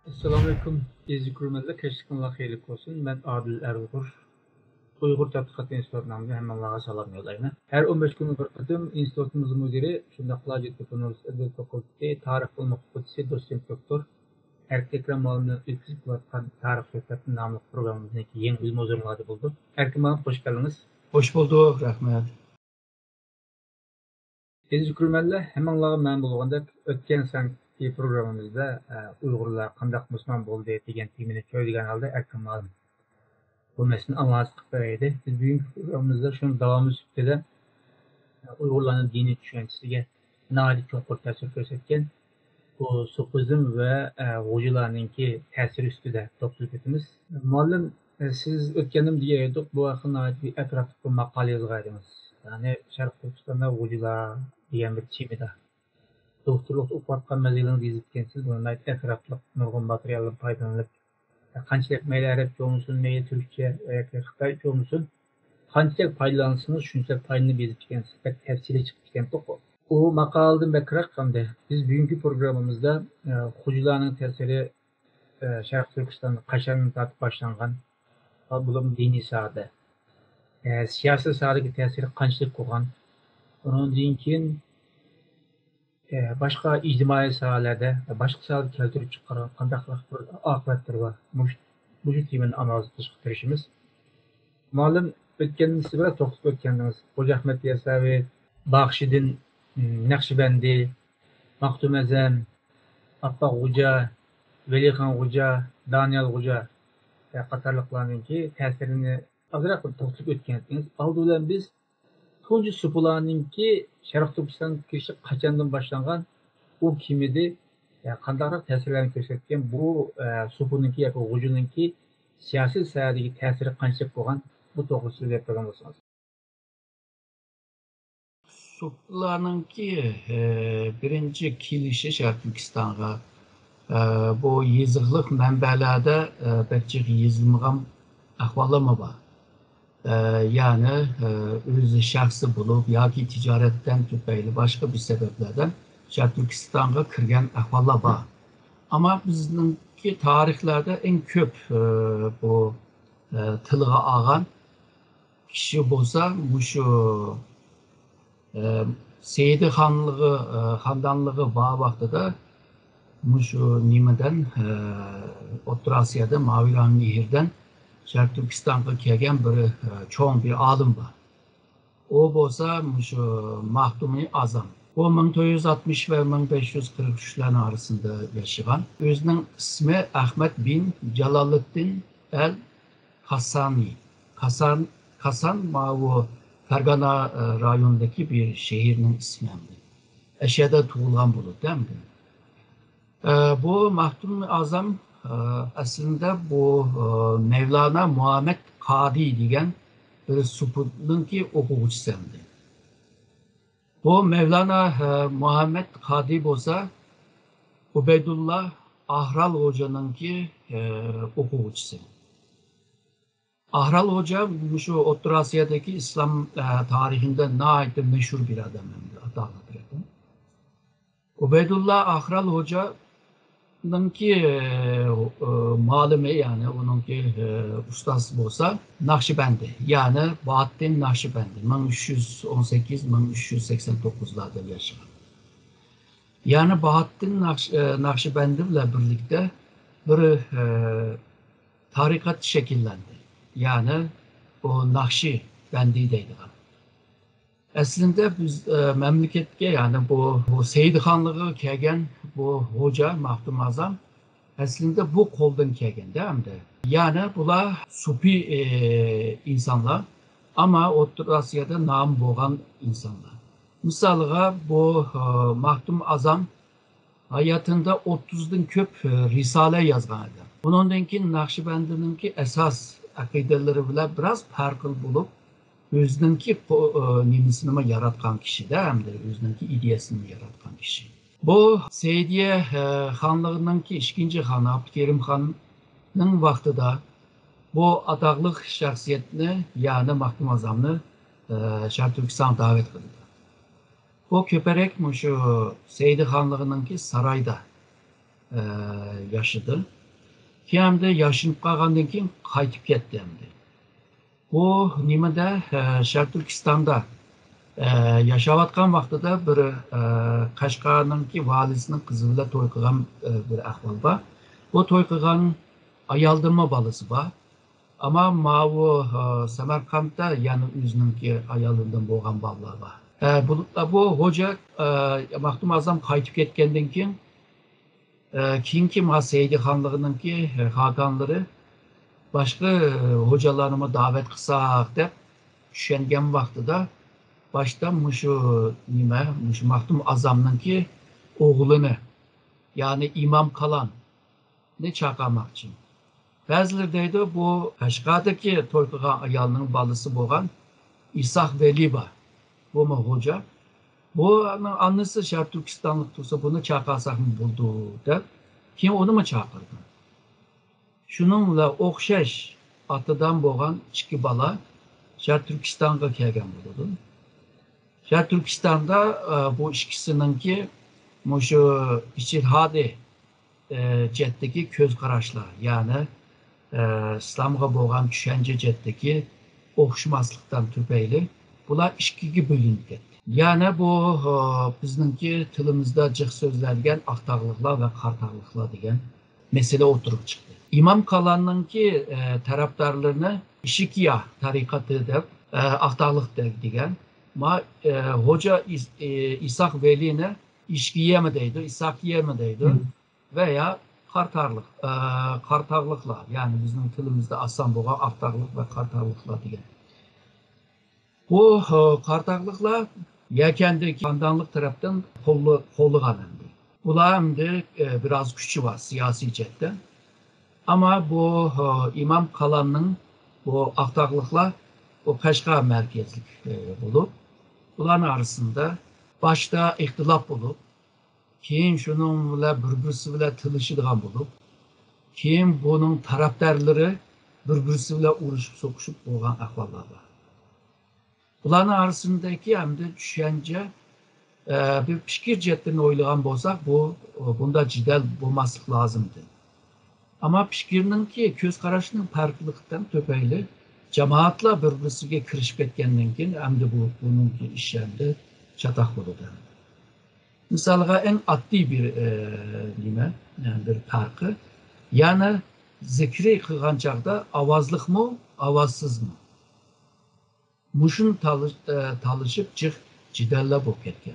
Assalamualaikum. Gezi kurmada keşkinla xeyirlik olsun. Ben Adil Eruygur. Uygur Tadqiqat İnstitutundan hammalarga salam yollayman. Her 15 gün bir qatim institutumuzun müdiri, şundaqla Jetip Üniversitesi Fakültesi Tarix Bilimi Fakültesi doçent doktor Erkekram Malı'nı ötküzüp atқан Tarix Fakültesi namlı programımızdaki yeni bilim ozorluğu buldu. Erkim Malı hoş geldiniz. Hoş bulduk, rahmet. Gezi kurmada hammalarga men bo'lgandek o'tgan sanki programımızda Uygurlar qandaq Müslüman bo'ldi degan temani ko'rgan holda Erkim Malı bu meseleni anlaştık böyleydi. Biz bugünkü programımızda şunun devamı süttüde Uygurların dini düşüncesiyle nadir çok bir tesir gösterken bu Sufizm ve Hocalarınki tesir üstüde toplup etimiz. Malum siz ötkenim diyeydik bu hakkında ait bir etraflık bir makale yazgaydınız. Yani Şarkı Türkistan'da Hocalar diyen bir çimide. Doktorluk ufatkan mezilini dizitkensiz bunun ait etraflık nurgun materyalın faydalanıp qanchalik mayli arabcha bo'lsin, mayli turkcha yoki xitoycha bo'lsin, qanchalik foydalansangiz shunchalik foydani bezib ekansiz, tafsili chiqib ekan-ku. U maqoladan bakroq qanday biz bugungi programmamizda Xo'jalarning ta'siri Sharq Turkistonda qachondan tortib boshlangan, bu diniy sohada, siyosiy sohadagi ta'siri qanchalik bo'lgan, undan keyin başka ictimai sahalarda, başka sahalarda keltirip çıkaran qandaqlıq bir aqibatları var. Bu temanın analiz qilishga tirishimiz. Ma'lum o'tganimiz bilan to'xtab o'tganimiz Xo'ja Ahmad Yasaviy, Baxshiddin Naqshbandi, Maxtum Azam, Appaq Xo'ja, Velixon Xo'ja, Daniel Xo'ja qatorliqlarninki ta'sirini azroq to'xtab o'tganmiz. Oldi bilan biz Tuncu Supular'ınki Şarkı Türkistan kirişi kaçandan başlangan o kimidi qandaqroq ta'sirlarni ko'rsatgan bu Supu'nunki yoki G'ujununki siyosiy sohadagi ta'siri qanchalik bo'lgan bu to'g'risida gapirgan bo'lsangiz. Supular'ınki birinci kilişi Şarkı Türkistan'a bu yazıqlıq mənbəlerde belki yazılmayan ahvallama var. Yani özü şahsı bulup ya ki ticaretten tüpeyli başka bir sebeplerden Şarkı Türkistan'a kirgen ahvallar var. Ama bizimki tarihlerde en köp bu tılığa ağan kişi bolsa bu şu Seydi Handanlığı var vaxtıda bu şu nimeden Orta Asya'da Mavilan Nehir'den Şarkı Türkistan'a kelgen bir çoğun bir alim var. O bolsa şu Maxtum Azam. O 1460 ve 1543'lerin arasında yaşayan. Özünün ismi Ahmet bin Celaluddin el-Hasani. Hasan Mavu Fergana rayonundaki bir şehirinin ismi. Eşyada tuğulan bulur değil mi? Bu Maxtum Azam aslında bu Mevlana Muhammed Kadi diyen bir Supu'nunki okuyucusandı. Bu Mevlana Muhammed Kadi bolsa Ubeydullah Ahral Hoca'nınki okuyucusu. Ahral Hoca şu Orta Asya'daki İslam tarihinde naite meşhur bir adam. Ubeydullah Ahral Hoca onunki malume yani onunki ustası olsa Nakşibendi yani Bahattin Nakşibendi 1318-1389'larda yaşayan. Yani Bahattin Nakşibendi ile birlikte bir tarikat şekillendi. Yani o Nakşibendiydi. Aslında biz memleketke yani bu Seydi Hanlığı kelgen bu hoca Maxtum Azam aslında bu koldan kelgen değil mi? Yani bunlar Sufi insanlar ama Orta Asya'da nam boğan insanlar. Mesela bu Maxtum Azam hayatında 30'dan köp risale yazgan adam. Bununki Nakşibendi'ninki esas akideleri bile biraz farklı bulup özününki nimisini yaratkan kişi değil mi? Özününki ideyasını yaratkan kişi. Bu Seydiye Hanlığınınki 2. Hanı Abdülkerim Han'ın vaxtıda bu adaqlıq şəxsiyyətini yani Maxtum Azam'ını Şarkı Türkistan davet kıldı. O köperek şu Seydi Hanlığınınki sarayda yaşadı. Hem de yaşınıp kalgandan keyin qaytib ketdi hamda. Bu nimada Sharq Turkistonda yaşayotgan vaqtida bir Qashqarninki valisining qizi bilan to'y qilgan bir ahvol bor. Bu to'y qilgan ayoldirma bolasi bor. Ama bu Samarqandda yani o'zininki ayolidan bo'lgan bolalar bor. Bu hoca Maxdum Azam qaytib ketgandan keyin keyingi Seydi xonligininki xokanlari boshqa hocalarni davet qilsak deb tushungan vaqtida başta mushu Maxdum Azamninki o'g'lini yani İmam Kalan'ni chaqirmoqchi. Ba'zilar deydi bu Qashqardagi to'y qilgan ayolning bolasi bo'lgan İshaq Veli bor. Bu hoca. Bu annesi Sharq Turkistonlik tursa buni chaqirsak bo'ldi deb keyin uni mi chaqirdi. Shuningla o'xshash otadan bo'lgan ikki bola Sharq Turkistonga kelgan bo'ladi. Sharq Turkistonda bu ikkisininki mushu ijtihodiy jihatdagi ko'z qarashlar, ya'ni islomga bo'lgan tushuncha jihatdagi o'xshamaslikdan tufayli bular ikkiga bo'linib ketdi. Yani bu bizningki tilimizda jiq so'zlangan aqtaqliqlar va qartaqliqlar degan mesele oturup chiqdi. İmam Kalan'ninki taraftarlarını Işikiya tariqati deb aqtaqliq degan. Hoca İshaq Veli'ni İşkiye mi deydi, İshaqiye mi deydi veya qartaqliqlar, yani bizim tilimizde asan bo'lgan aqtaqliq va qartaqliqlar degan. Bu qartaqliqlar yakandaki xondanlık taraftan qo'llagan endi. Bular endi biraz kuchi var siyasi jihatdan. Ama bu İmam Kalan'ның bu aqtaqliqlar bu Qashqar merkezlik bo'lib, buların arasında başta ixtilaf bo'lib, keyin şunun bilan bir-birisi bilan tilishadigan bo'lib, keyin bunun taraftarları bir-birisi bilan urushib so'qishib bo'lgan ahvollar bor. Buların arasındaki hem de düşünce bir fikir cihetlerini oylayan bolsak bunda cidel bulması lazımdı. Ama fikirinin ki göz karışının farklılıktan tüpeyli cemaatla birbirisiyle kirişip etkenliğinden keyin hem de bunun işlerinde çatak oldu. Mesela en adli bir yani bir farkı, yani zikri kılgan çağda avazlık mı, avazsız mı? Muşun talışıp çık cidelle bok etken.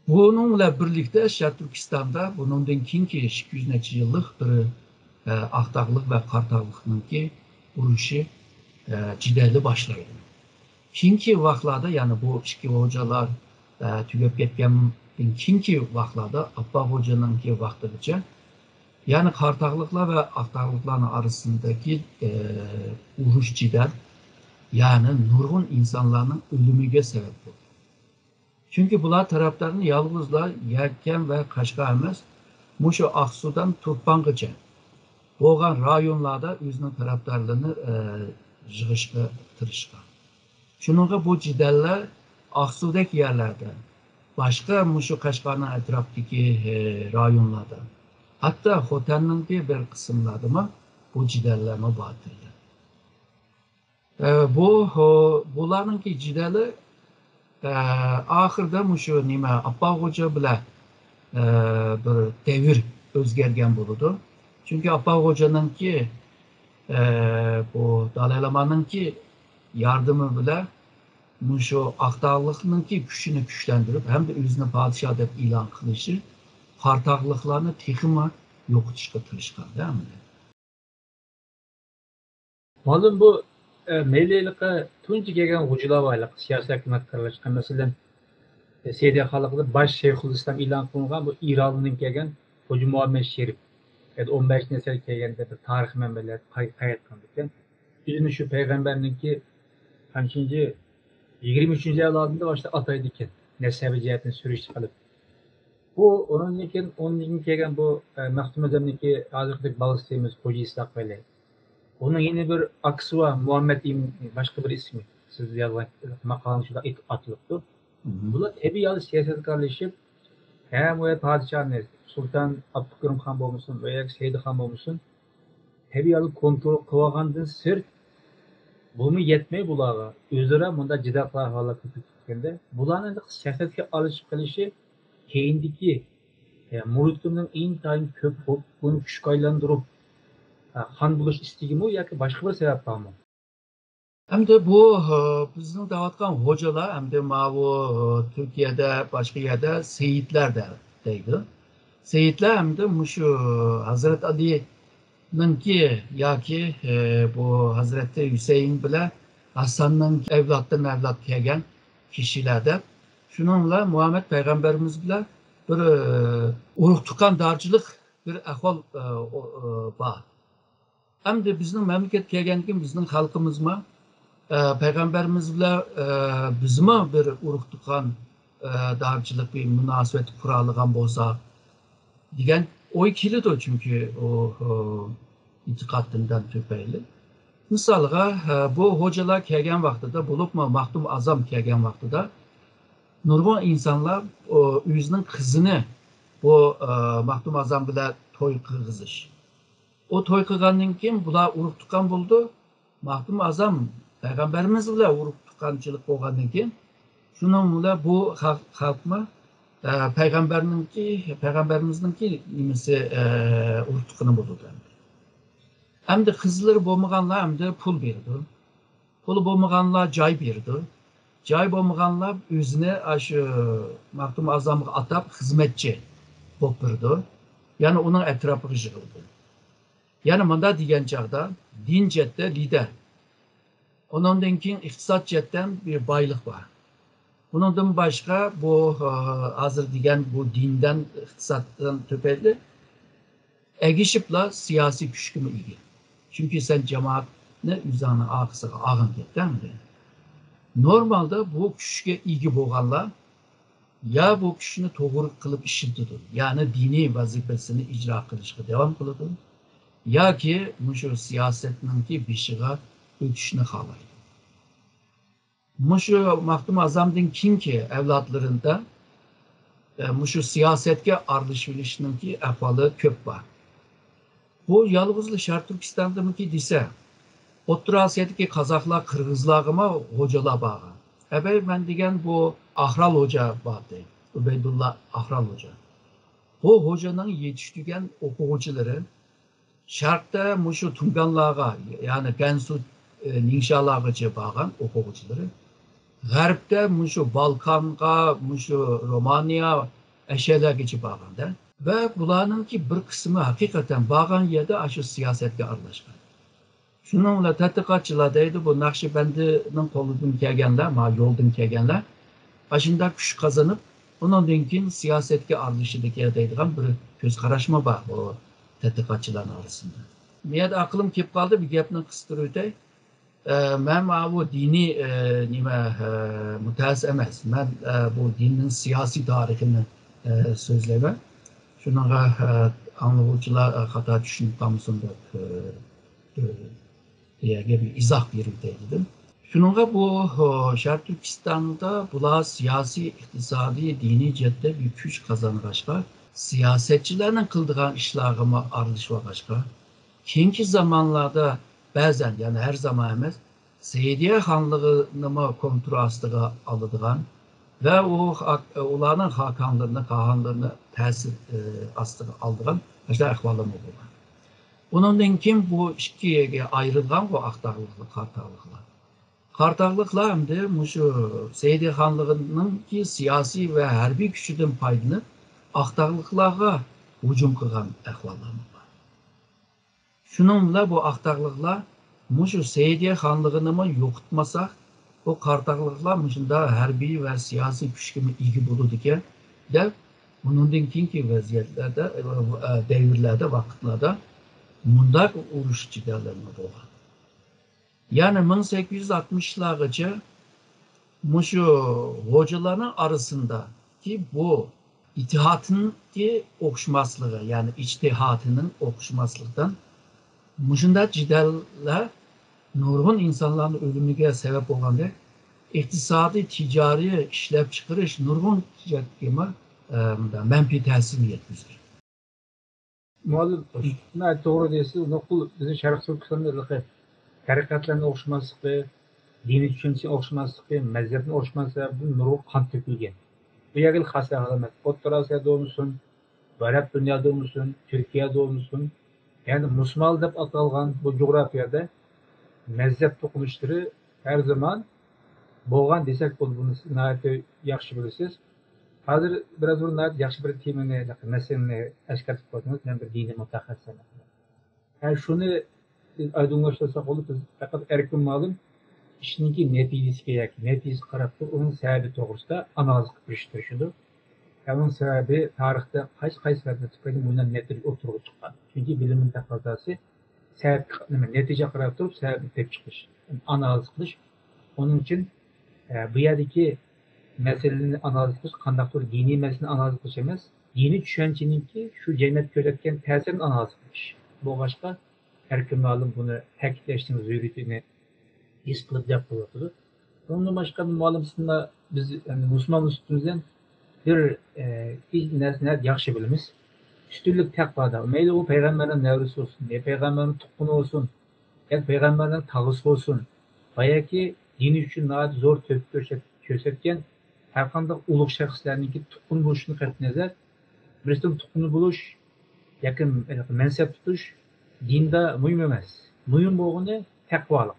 Bununla birlikte Sharq Turkistonda bunundan keyingi 200 neçə yıllık bir aqtaqlıq ve qartaqlıqninki uruşu cidelle başlaydı. Keyingi vaqtlarda yani bu iki hocalar tügep ketgandan keyingi vaqtlarda Abbaq hocanınki vaqtigacha yani qartaqlıqlar ve aqtaqlıqların arasındaki uruş cidel yani nurgun insanların ölümüge sebep oldu. Çünkü bunlar taraftarını yalnızla Yerken ve Qashqar emas, Muşu Aksu'dan Turpangacha bo'lgan rayonlarda o'zining taraftarlarını yig'ishga tirishgan. Shuningga bu jidallar Aksu'dagi yerlarda, başka Muşu Qashqarning atrofidagi rayonlarda, hatta Xotanninki bir qismlarida bu jidallarni botirdi. Bularninki jidali ahirda mushu Abbaq hoca bilan bir devir o'zgargan bo'ldi. Çünkü Abbaq hocanınki bu Dalay Lama'nınki yardımı bilan mushu aqtaqliqninki kuchini kuchlantirib hem de o'zini podshoh deb e'lon qilishi qartaqliqlarni texmi yo'qotishga tirishgan. Malum bu Meylilik'e tuncu gelen hocalar varlık, siyasi hükümetlerle çıkan mesela Seydi Xalqı'da baş Şeyhülislam ilan kılıngan bu İranlı'nın gelen Hoca Muhammed Şerif. Yani 15 nesil gelgende bir tarih menbeler kayıt kılınırken yüzünü şu peygamberinin ki kaçıncı 23. yıllarında başta ataydı ki nesebi cihetini sürüştü kalıp. Bu onun için gelen bu Maxdum Azam'daki hazırlık balastığımız Hoca İshaq Veli. Onun yeni bir aksı var, Muhammed başka bir ismi. Siz yazılan makalın şurada atılıptı. Bunlar tabi yalı siyasetkarlaşıp hem o padişahınız Sultan Abdülkerim Han olmuşsun veya Seydi Han olmuşsun tabialı kontrol kıvagandan sırt bunu yetmey bulağa özüre bunda cidaklar hala köpük etkende bulanın şahsiyetke alışıp kılışı keyindeki muhitinin intayın köp bolup bunu küçük aylandırıp han buluş istegi mi yoki boshqa bir sebep bormi? Hem de bu bizning davatgan hocalar hem de bu Türkiye'de başka yerde seyitler de deydi. Seyitler hem de şu Hazret Ali'ninki yoki bu Hazreti Hüseyin bile Hasan'ın evlattan evlat kelgan kişilerde şununla Muhammed Peygamberimiz bile bir urug' tuqqandarchilik bir ahvol bor. Hem de bizning mamlakat kelgandan keyin bizning xalqimizmi Peygamberimiz bile bizmi bir urug' tuqqandarchilik bir munosabat quradigan bo'lsa degan o'y keladi çünkü o itiqadından tüpeyli. Misalga bu hocalar kelgan vaqtida bo'libmi Maxdum Azam kelgan vaqtida nurg'un insonlar o'zining qizini bu Maxdum Azam bilan to'y qilg'izish. O to'y qilgandan keyin bular urug' tuqqan bo'ldi. Maxdum Azam Peygamberimiz bilan urug' tuqqanchilik bo'lgandan keyin shuning bilan bu xalqmi Peygamberimizninki nimasi urug' tuqqani bo'ldi. Hem de qizlari bo'lmaganlar hem de pul berdi. Puli bo'lmaganlar joy berdi. Joy bo'lmaganlar o'zini shu Maxdum Azamga atab xizmatchi bo'lib berdi. Ya'ni uning atrofiga yig'ildi. Yani manda degan chog'da din jihatda lider. Ondan keyin iqtisod jihatdan bir boylik bor. Bundan boshqa bu hozir degan bu dindan iqtisoddan tepeli egishibla siyosiy kuchga ega. Çünkü sen cemaatni o'zini orqasiga olg'in ketdingmi? Normalda bu kuchga ega bo'lganlar ya bu kuchni to'g'ri qilib ishlatadi, ya'ni diniy vazifasini ijro qilishga davom qiladi, yoki shu siyosatninki beshiga o'tishni xohlaydi. Shu Maxdum Azamdan keyingi avlodlarida shu siyosatga aralashishninki ahvoli ko'p bor. Bu yalnızlı Şarkı Türkistan'daki dese, O'rta Asiyodagi Qozoqlar, Qirg'izlarga hocalar bor. Evvel ben degen bu Ahral Hoca vardı. Ubeydullah Ahral Hoca. Bu hocanın yetiştirgen o'quvchilari Sharqda mushu Tunganlarga, yani Gansu Ningxalargacha borgan o'quvchilari, G'arbda mushu Balkanga, mushu Romaniya, Ashalargacha borganda ve bularninki bir kısmı hakikaten bağın yerde aşı siyasette aralashgan. Shuningla tadqiqotchilar deydi bu Naqshbandiyning qo'lidan kelganlar, yo'ldan kelganlar, ashunda kuch qozonib, undan keyin siyosatga aralashishga deydigan bir ko'z qarashma bor bu tadqiqotchilar orasida. Men aqlim kelib qoldi bir gapni qistirib o'tay. Men bu diniy nima mutaxassis emas. Men bu dinning siyosiy tarixini so'zlayman. Şunlara anlayıcılar hata düşünüp kalmasın da bir izah verildi. Şunlara bu Şarkı Türkistan'da bular siyasi, iktisadi, dini cihetle bir güç kazanırlar. Siyasetçilerin kıldığın işlerine aralışırlar. Keyinki zamanlarda bazen yani her zaman emas Seydiye Hanlığı'nı kontrol astığı alıdığan ve onların hakanlarını, kahanlarını tesir astığı aldıran başka ahvallar mı olur? Ondan kim bu ikiye ayrılgan bu aktarlıklı, kartarlıklar. Kartarlıklar hem de şu Seydi Hanlığı'nın ki siyasi ve harbi güçüden payını aktarlıklara hücum kılgan ahvallar mı var? Şununla bu aktarlıklar şu Seydi Hanlığı'nı yok tutmasak o kartarlıklar müşünde harbi ve siyasi güçke ilgi bulurdu ki de bunun keyinki vaziyetlerde, devirlerde, vakitlerde bundak uruş ciddilerine doğar. Yani 1860'larca şu hocaların arasında ki bu itihatın ki okşmaslığı yani içtihatının okşmaslıktan müşünde ciddiler nurgun insanların ölümüne sebep olan da iktisadi, ticari işlep çıkarış nurgun ticaret menfi təsirini yetkizir. Muallim, doğru deyilsiz. Nokul bizim Şərq Türkistan'da tarikatlarına oluşmazlığı, dini düşüncesi oluşmazlığı, mezhebin oluşmazlığı bu nuru kan tökülgen. Bu yagil hasa alamet. Orta Asya'da olmuşsun, Arap dünyada olmuşsun, Türkiye'de olmuşsun. Yani Müslüman dep atalgan bu coğrafyada mezhep dokunuşları her zaman boğan desek bunu nayet yaxşı bilirsiniz. Hazır biraz bunu nayet yaxşı bir temini, meseleni eşkatip koydunuz. Ben bir dini mutahassisiyim. Yani şunu aydınlaştırsak olur, biz fakat erkin malum işinki neticesi qarabdı, onun sebebi doğrusunda analiz qilishtirishdi. Onun sebebi tarixte qaysi sebepler tufayli bundan netice oturup çıkan. Çünkü bilimin taqozosi sebep netice qarab turib sebebi tep chiqish, analiz qilish. Onun için bu yerdeki meselelerini analiz qilish, qandaqdir diniy meseleni analiz qilish emas, dini tushunchaninki shu jamiyat ko'rsatgan ta'sirini analiz qilish. Bu başka erkin malum bunu ta'kidlashning zaruriyatini his qilib gap qilyapti. Bundan başqa ma'lumsizda biz yani Müslüman üstümüzden bir narsa yaxshi bilamiz. Üstünlük takvada. Meyli o peygamberin nevrisi olsun, ya peygamberin tukkunu olsun, ya peygamberin tağısı olsun. Bayaki dini için daha zor tepki gösterken her kanda uluk şahıslarınki tukkun buluşunu katnezer. Birisinin tukkunu buluş, yakın mensep tutuş, dinde mühim emas. Mühim boğunu takvalık.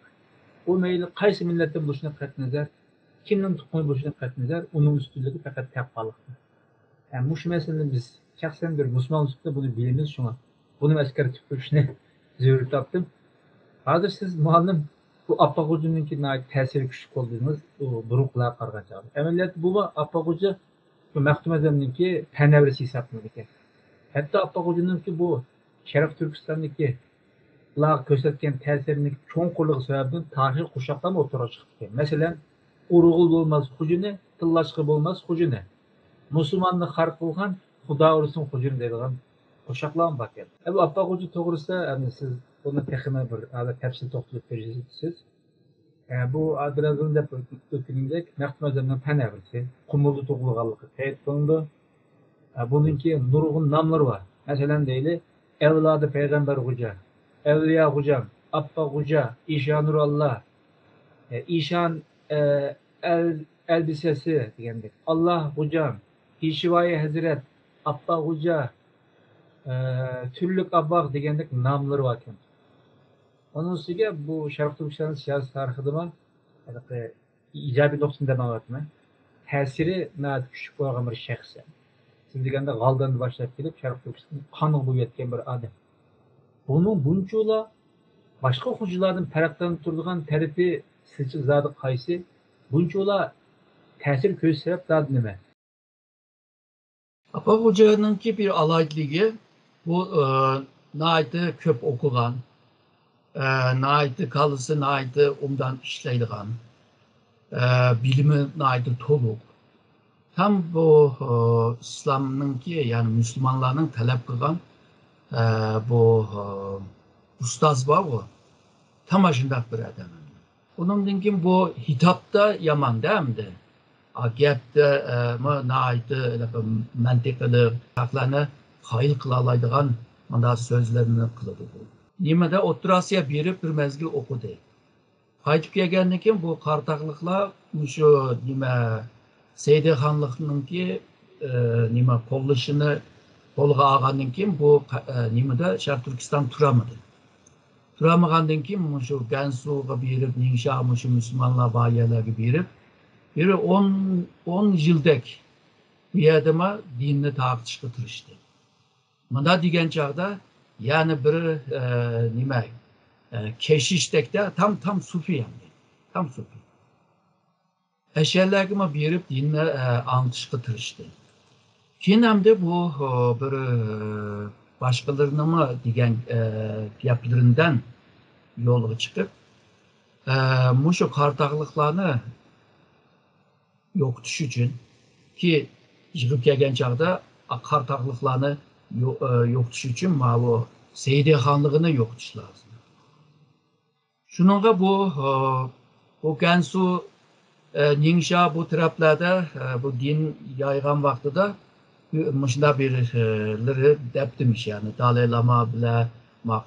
O meyli qaysi millette buluşuna katnezer, kimnin tukkunu buluşuna katnezer, onun üstünlüğü fakat takvalıktır. Yani bu meselede biz şahsen bir Müslüman üstünde bunu bilimiz şuna. Bunu askeri tüpürüşüne zürür taptım. Hazır siz muallim bu Appak Hoca'nınki tesiri küçük olduğunuz burukluğa qarğanca. Əməliyyat bu Appak Hoca Məxtum Əzəmninki pənevrisi hesablanır. Hatta Appak Hoca'nınki bu Şərq Türkistan'daki lağ gösterken tesirindeki çoğunqurluğu sebebinin tarihi kuşaklama otura çıktı. Mesela uruğul olmaz Hoca'ne, tıllaşkı olmaz Hoca'ne. Müslümanlık harp olgan Xuda urusun Hoca'ne deyilgan kuşaklama bak yani. Bu Appak Hoca doğrusu yani siz bunu tekime bir adet tepsil topluluk vereceksiniz. Bu biraz önce ötünündek Məxtum Əzəmnin pənevrisi, kumullu toğluğallıqı teyit bulundu. Bununki nurgun namları var. Mesela deyili Evladı Peygamber Hoca, Evliya Hocam, Appak Hoca, İşan Nurallah, İşan elbisesi diyendik. Allah Hocam, İşivai Hazret, Appak Hoca, Türlük Abbaq diyendik namları var. Onun üstüne bu Şərq Türkistan'ın siyasi tarixidimi icabi noktasını demem etme. Tesiri nəhayət küçük boyağın bir şəxsi. Siz degende Qaldan'da başlayıp gelip Şərq Türkistan'ın kanı bu yetken bir adam. Bunun bunçuyla başka hocalardan fərqlənib turduğan tərifi sizce zadı qaysı? Bunçuyla tesir köz sebep zadı nime? Appak Hoca'nınki bir alaydılığı bu nəhayət köp okugan, nəhayət kalısı nəhayət ondan işleydiğen, bilimi nəhayət toluq. Tam bu İslam'nınki yani Müslümanların talep kılgan bu ustaz var o. Tam aşındak bir adam. Onun için bu hitapta yaman değil mi de? Agepte nəhayət məntiqili haqlarını hayıl kılalaydıgan manda sözlerini kılıdı bu. Nimede Oturasya bir mezgil okudu. Haytıp gelgendiğin ki bu kartaklıkla şu nime Seydi Hanlık'nınki nime kollaşını kolga ağandın kim bu nimede Şərq Türkistan turamadı. Turamağandın kim şu Gansu'ga birip Ningşa şu Müslümanlar bayiyelerge birip biri 10 yıldek bir adama dinini tartışkı tırıştı. Manda digen çağda yani bir nime keşiştekte tam sufi yani. Tam sufi. Eşyalarıma birip dinle antışkı tırıştı. Kinemde bu bir başkalarına mı diyen yapılarından yola çıkıp muşu kartaklıklarını yok tuş için ki yıkıp gelgen çağda kartaklıklarını yok tuş için bu Seydi Hanlığını yok tuş lazım. Şununla bu Gansu Ningşa bu taraflarda bu din yaygan vaxtıda Muşda birleri dep demiş yani Dalai Lama bile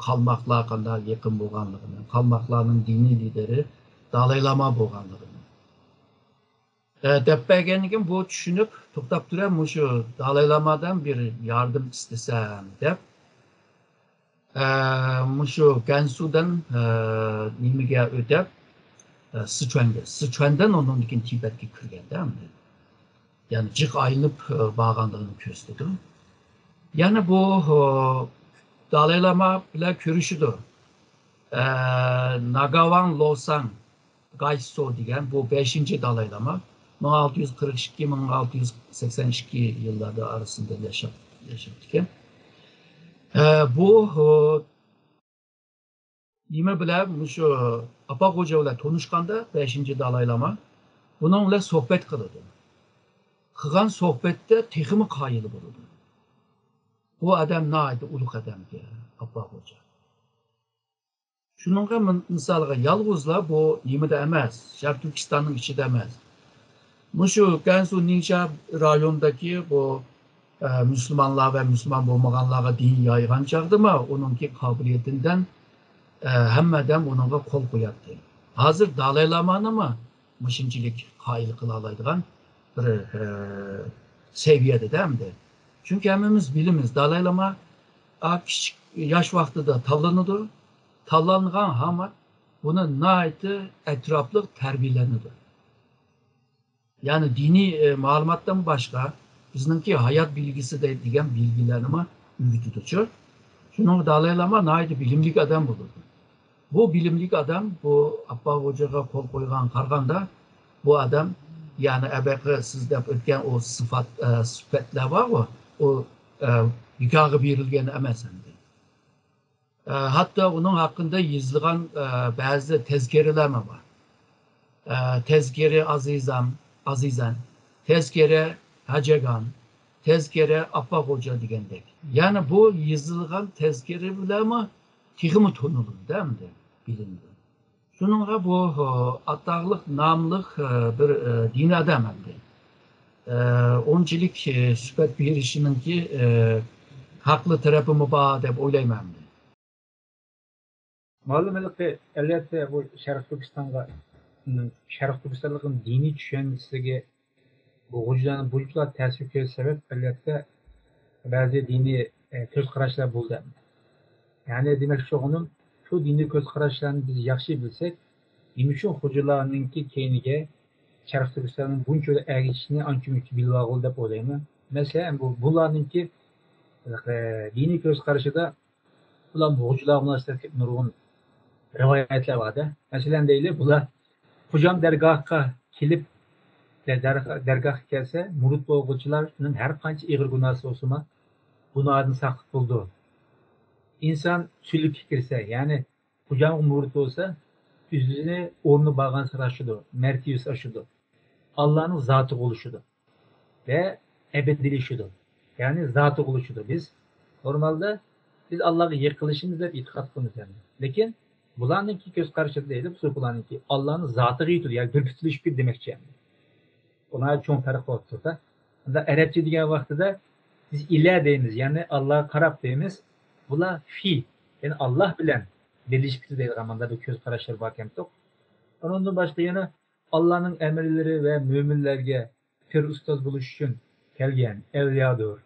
kalmakla kadar yakın bolganlığını, kalmaklarının dini lideri Dalai Lama bolganlığını. Dep bergenligin bu düşünüp toktap duran muşu Dalai Lama'dan bir yardım istesem dep muşu Gansu'dan nimige ödep Sichuan'dan onun için Tibet'e kirgen değil mi? Yani cık ayınıp bağlandığını köstüdü. Yani bu Dalai Lama ile görüşüdü. Nagavan Losang Gaiso diyen bu 5. Dalai Lama 1642-1682 yılları arasında yaşadıkken. Bu nime bilen şu Apak Hoca ile tanışkanda 5. Dalai Lama bununla sohbet kıldı. Kıgan sohbette tekimi kayılı bulundu. Bu adam neydi? Uluk adam ki Apak Hoca. Şununla misalga yalğızla bu nimede emez. Şark Türkistan'ın içi demez. Şu Gansu Ningxia rayondaki bu Müslümanlar ve Müslüman olmaganlarga din yaygan çağdı mı onunki kabiliyetinden hemmeden onunla kol koyattı. Hazır Dalai Lama'nı mı mışıncılık kayıl kılalaydıgan bir seviyede değil mi? Çünkü hemimiz bilimiz Dalai Lama küçük yaş vaxtıda tallanıdır. Tallanğan hamar bunu naiti etraflık terbiyelenidir. Yani dini malumattan başka bizimki hayat bilgisi de diyen bilgilerime ülgü tutuyor. Şunu Dalai Lama naiti bilimlik adam bulurdu. Bu bilimlik adam bu Abba Hoca'ya kol koygan karganda bu adam yani ebeki sizde ötken o sıfatlar var mı? O yukarı verilgen emesendi. Hatta onun hakkında yazılan bazı tezkereler var. Tezkere Azizan, tezkere Hacegan, tezkere Abba Hoca degендek. Yani bu yazılgan tezkere bile mi tekimi tonulur değil mi? Bilindi. Şununla bu atağlık, namlık bir din adam hem de. Onçilik süpet bir işinin ki haklı tarafı mı bağ deyip oylayım hem de. Malum elbette bu Şarkı Türkistan'ın dini düşüncesiga bu hujlarning ta'sir ko'rsatish sebep elbette bazı dini ko'z qarashlar bo'ldi. Yani demek şu dini ko'z qarashlarni biz yaxshi bilsak, nima uchun hocalarninki keyniga Şarkı Türkistan'ın buncha ergishishni ancha-muncha bilib deb o'ylayman. Masalan, bularninki dini ko'z qarashida ular hocalar munosabatida nurg'un rivayetler vardı. Mesela deyli bular hocam dergahga kelip dergahga kelse murit bo'lg'uvchilarning har qancha ig'ir gunohi bo'lsin gunohidan saqit bo'ldi. İnsan sülükü kirse yani hocam murit olsa yüzüne ornu bağlan sıraşıdı, mertiyesi aşıdı. Allah'ın zatı oluşudu ve ebedilişidir. Yani zatı oluşudur. Normalde biz Allah'a yıkılışımızda itikat kılıyoruz yani. Lakin bularınki göz karşılığı değil, bu bularınki Allah'ın zatı gıyıdır. Yani bir bütünleş bir demekçi yani. Ona çok fark var burada. Arapça diyen vaxtıda biz ilah deyimiz yani Allah'a karab deyimiz. Bular fiil. Yani Allah bilen birleşikti değil zamanda bir göz karşılığı varken yok. Ondan başka yana Allah'ın emirleri ve müminlerge pir ustaz buluş için kelgen evliyadır.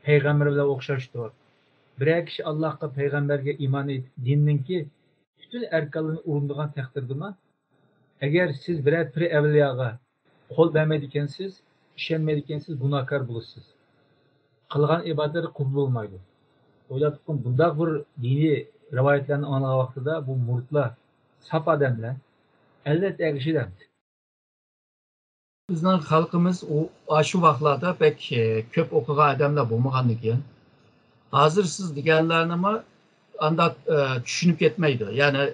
Peygamberle okşaştır. Bir kişi Allah'a peygamberge iman et dinninki bütün erkalını urunduğun takdirdimi? Eğer siz birer pir evliyaga kol vermedikensiz, işenmedikensiz günahkar bulursunuz. Kılgan ibadetleri kabul olmaydı. Oylatıkım bunda bir dini rivayetlerini anlayan vaxtıda bu muritlar, sap adamlar elbette erişilemdi. Bizning xalqimiz şu vaxtlarda pek köp okugan adamlar bo'lmaganligidan hozir siz deganlarni anda tushunib ketmaydi. Yani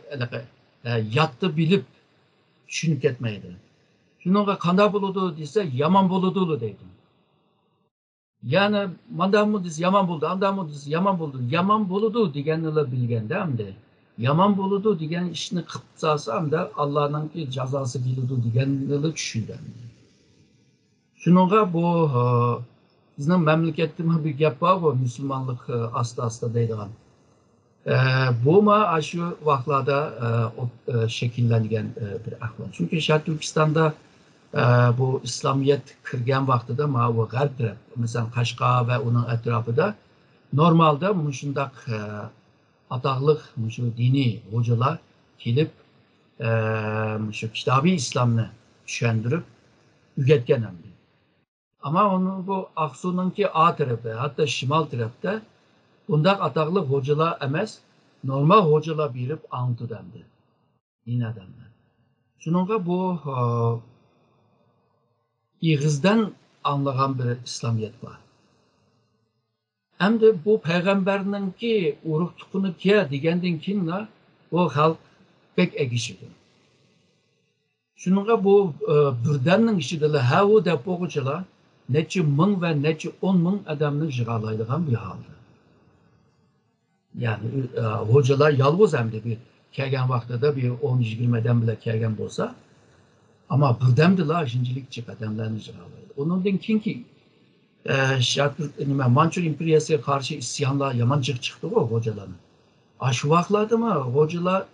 yattı bilip tushunib ketmaydi. Shunga qanday bo'ladi desa, yomon bo'ladi deydi. Yani mandamı desa yomon bo'ldi, andamı desa yomon bo'ldi. Yomon bo'ladi deganlar bilganda hamda yomon bo'ladi degan ishni qilsa hamda Allohning jazosi keladi deganlar tushungan. Şununla bu Bizning memleketimiz bir gap var bu Müslümanlık asta deydigan. Bu ma şu vaqtlarda şekillengen bir ahval. Çünkü Şarkı Türkistan'da bu İslamiyet kirgen vaqtida ma bu g'arb taraf, mesela Qashqa ve onun etrafında normalde muşundak ataqlıq şu dini hocalar kelip şu kitabi İslam'ını düşendirip ügetken emdi. Ama onun bu Aksu'nunki A tarafı, hatta şimal tarafta bundak ataqlıq hocalar emas, normal hocalar birip anıtı demdi. Din adamlar. Şununla bu İğiz'den anlayan bir İslamiyet var. Hem de bu peygamberninki uruktukunu kiye digenden kinla bu halk pek egişidir. Şununla bu birdennin işidiler havu depoğucular neçe mın ve neçe 10 mın adamını jıgalaydıgan bir halde. Yani hocalar yalvız hem de bir kelgen vaxtada bir 10-20 adam bile kelgen bolsa ama birdemdiler şincilik çık adamlarını jıgalaydı. Onun için ki Mançur İmperiyasi'ye karşı isyanlar yamancık çıktı o hocaların. Şu vaxtlarda mı hocalar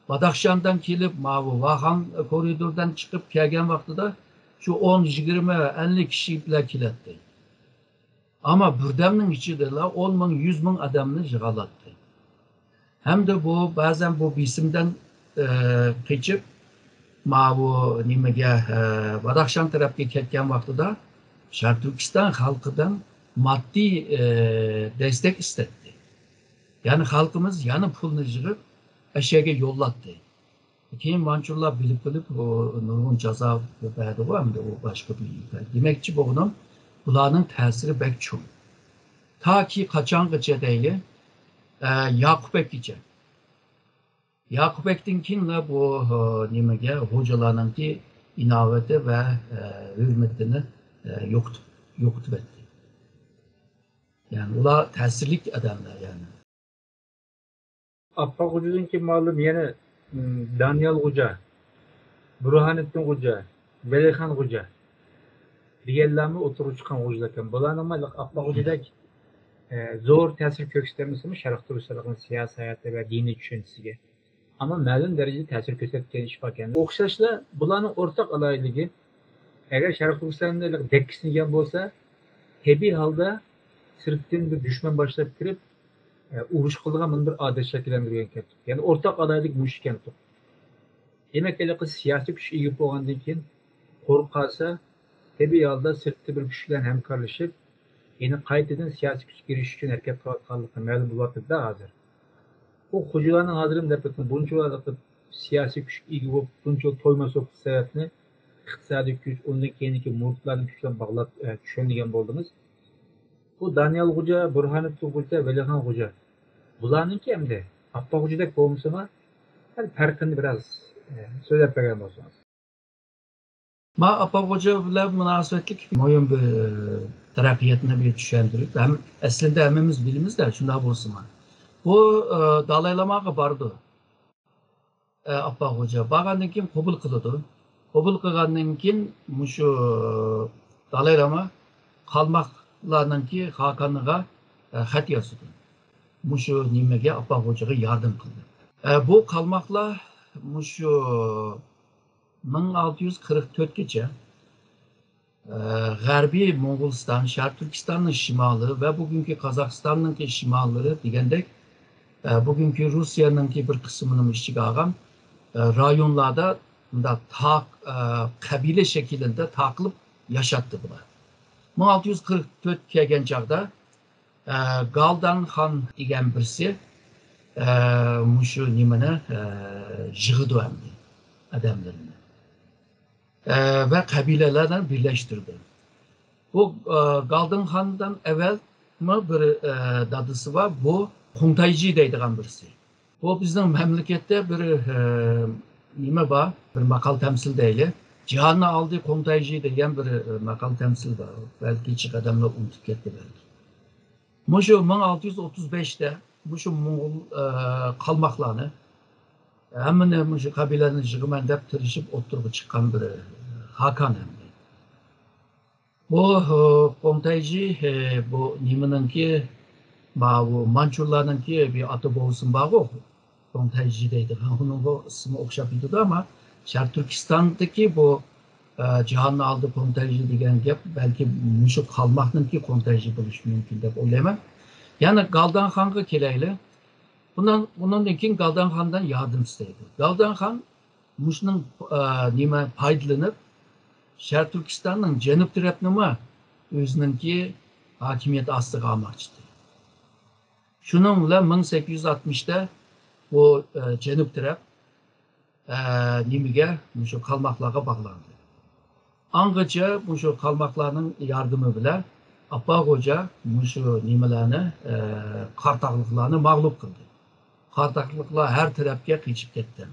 Badaxşan'dan kelip mavu Vahan koridordan çıkıp kelgen vaxtıda şu 10-20-50 kişi bile kiletti. Ama birdemnin içidirler 10 mın 100 mın adamını jıgalattı. Hem de bu bazen bu bisimden keçip mavu nimege Badaxşan tarafı ketken vaxtıda Şarkı Türkistan halkından maddi destek istetti. Yani halkımız yanı pulunu jığıp eşeğe yollattı. Keyin Mançurlar bilip o nurgun caza verdi o hem de o başka bir hikaye. Demekçi bunun bulanın tesiri pek çok. Ta ki kaçangıca değil Yakup Ekkice. Yakup Ekkin'le bu nimege hocalarının ki inaveti ve hürmetini yoktu etti. Yani ula tesirlik adamlar yani. Appa Hoca'nınki malum yine Daniel Hoca, Burhanettin Hoca, Velihan Hoca diğerlerine oturup çıkan hocalarken bularning ama Appa Hoca'daki zor tesir kökstemesi Şarkı Türkistan'ın siyasi hayatı ve dini düşüncesiga. Ama ma'lum derecede tesir kökseten iş var yani. O'xshashla bularning ortak alayligi eğer Şarkı Türkistan'da dekkisini olsa tabiiy holda sirtdan bir düşman başlab kirib urush qilgan bir odat shakllantirgan ekan. Ya'ni o'rtaq adaylik mush ekan. Demak, qiz siyosiy kuch ega bo'lgandan keyin qo'rqasa, tabiiy holda sirtda bir kuch bilan hamkorlashib, yana qaytadan siyosiy kuch girish uchun harakat qilayotganligi ma'lum bo'lyapti-da hozir. Bu xo'jalarning hozir deb buncha siyosiy kuch ega bo'lib, buncha to'ymasoq sababni iqtisodiy kuch, undan keyingi muritlarning kuchi bilan bog'lab tushungan bo'ldingiz. Bu Daniel Hoca, Burhanettin Hoca, Velihan Hoca. Bularninki hamda Appa Hoca'dek bo'lmasimi? Hadi farkını biraz söylep bergen bolsanız. Ma Appa Hoca bilan münasebetlik moyun bir terakkiyatını bir düşendirip hem aslında hemimiz bilimiz de şunda bolsun. Bu dalaylamaga bardı. Appa Hoca bagandan keyin qabul qildi. Qabul qilgandan keyin mushu dalaylama qalmoqlarninki Hakanıga xat yozdi. Mushu nimaga Appa Hocaga yardım qildi. Bu qalmoqlar mushu 1644gacha G'arbiy Mo'g'uliston, Sharq Turkistonning shimoli va bugungi Qozog'istonning shimollari degandek bugünkü Rusya'nın ki bir kısmının ichiga olgan rayonlarda kabile şeklinde takılıp yaşattı bular. 1644 kelgan chog'da Galdan Xon degan birisi mushu nimani yig'di adamlarni ve kabilelerden birleştirdi. Bu Galdan Xondan evvel bir dadısı var. Bu Xuntayji deydigan birisi. Bu bizning memlekette bir nima var? Bir maqal temsil deyli. Cihanni aldı Xuntayji degan bir maqal temsil var. Belki hiç adamlar unutup ketdi belki. Mushu 1635'te mushu Moğol qalmoqlarni hammani mushu qabilani yig'man deb tirishib o'tirib chiqqan bir Hakan emdi. Bu Kontayji bu nimeningki bu Manchurlarningki bir atı bo'lsin bor-ku. Kontayji deydi. Onun ismi o'xshab ketadi ama Sharq Turkistondagi bu jahonni aldı Kontayji degan gap balki mushu qalmoqningki Kontayji bo'lishi mumkin deb o'ylayman. Ya'ni Galdan Xonga kelaylik. Bundan keyin Galdan Xondan yardım istaydi. Galdan Xon mushuning nima foydalanib Sharq Turkistonning janub tarafini o'zininki hokimiyat ostiga olmoqchi. Shuning bilan 1860da bu janub taraf nimaga mushu qalmoqlarga bog'landi. Angacha mushu qalmoqlarning yordami bilan Appaqo'ja mushu nimalarni qartaqliklarni mag'lub qildi. Qartaqliklar har tarafga qochib ketdi.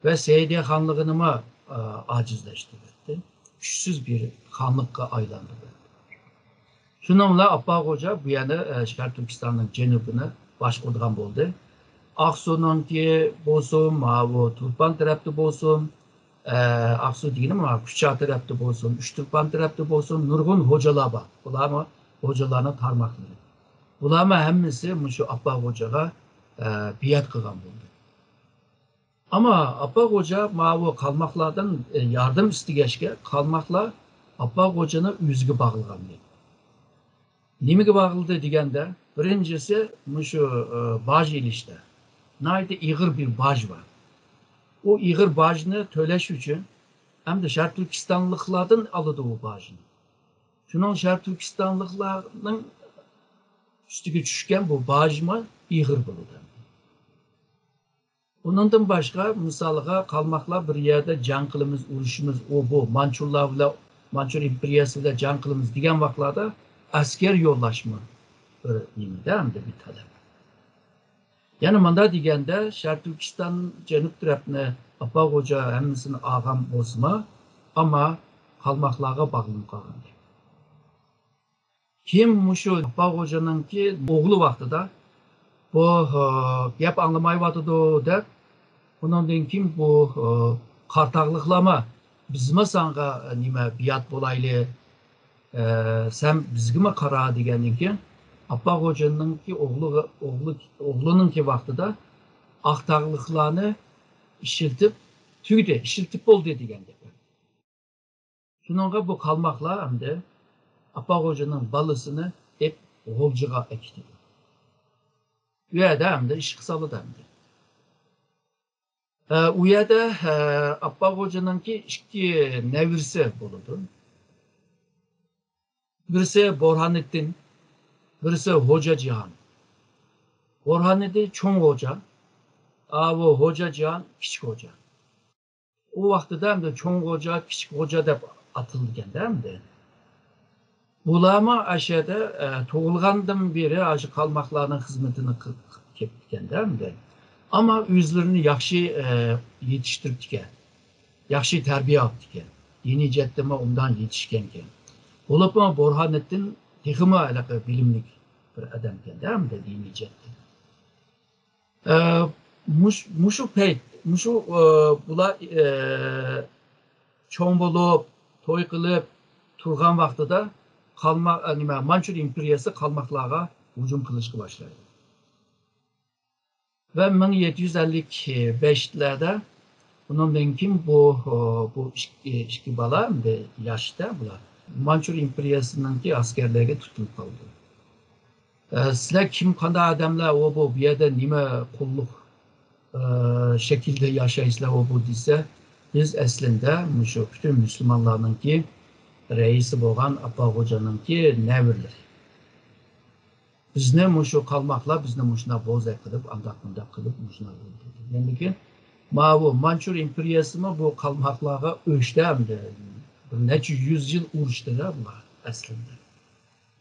Ve Seydiye Xonligini acizleştirdi. Güçsüz bir xonlikqa aylantirdi. Shuningla Appaqo'ja bu yana Sharq Turkistonning janubini boshqargan bo'ldi. Aqsu'ningki bo'lsin, bu Turpan tarafda bo'lsin, Aqsu degani Kucha tarafda bo'lsin, Uchturpan tarafda bo'lsin, nurg'un ho'jalar bor. Bularni ho'jalarning tarmoqlari. Bularni hammasi shu Appaqo'jaga biat qilgan bo'ldi. Ama Appaqo'ja bu qalmoqlardan yardım istigashga qalmoqlar Appaqo'jani o'ziga bog'lagan. Nimaga bog'ladi deganda, birinchisi shu boj ilishda. Nayda ig'ir bir boj var. O ig'ir bojni to'lash uchun hamda Sharq Turkistonliklardan oladi o bojni. Shuning Sharq Turkistonliklarning ustiga tushgan bu bojmi ig'ir bo'ladi. Bundan başka misalga qalmoqlar bir yerde jang qilamiz, urushimiz, bu Manchurlar bilan Manchur imperiyasi bilan jang qilamiz degan vaqtlarda asker yo'llashmi nimada hamda bir talab. Yani manda deganda Sharq Turkiston janub tarafini Appaqo'ja hammasini olgan bo'lsa, ammo qalmoqlarga bog'lanib qolgan. Kim shu Appaqo'janingki o'g'li vaqtida bu gap anglamayotdi deb bundan keyin bu qartaqliklarma bizmi sanga nima biat bo'layli sen bizgimi qara degandan keyin Appaqo'janingki o'g'liningki vaqtida aqtaqliklarni ishiltib bo'ldi degan gap. Shuningga bu qalmoqlar hamda Appaqo'janing bolasini hep G'o'ljiga ekdi. U yerda hamda ish qiladi hamda. U yerda Appaqo'janingki ikki nevirsi bo'ladi. Birisi Burhoniddin, birisi Hoca Cihan. Burhoniddin cho'ng hoca, bu Hoca Cihan kichik hoca. O vaqtida hamda cho'ng hoca, kichik hoca deb atilganda hamda. Bularma aşağıda tug'ilgandan beri aşı qalmoqlarning xizmatini qilib ketganda hamda. Ama o'zlarini yaxshi yetishtiribdikan, yaxshi tarbiya olibdikan. Diniy jihatdan undan yetishgan ekan. Bo'libmi Burhoniddin texmi alaqa bilimlik bir odam ekanda hamda diniy jihatdan. Mushu payt, bular cho'ng bo'lib, to'y qilib turgan vaqtida Manchur imperiyasi qalmoqlarga hujum qilishga boshlaydi. Ve 1755'lerde bundan keyin bu ikki bola yoshda bular Manchur imperiyasininki askerlariga tutilib qoldi. Sizlar kim qanday odamlar bu yerda nima qulluq şekilde yashaysizlar bu desa, biz aslında shu bütün Müslümanlarninki reisi bo'lgan Appaqo'janingki nevirlar. Bizni shu qalmoqlar bizni shuna bo'zak qilib, andaq qilib shuna o'ldirdi. Lekin bu Manchur imperiyasimi bu qalmoqlarga o'shda hamda bir necha 100 yil urushdilar bular aslında.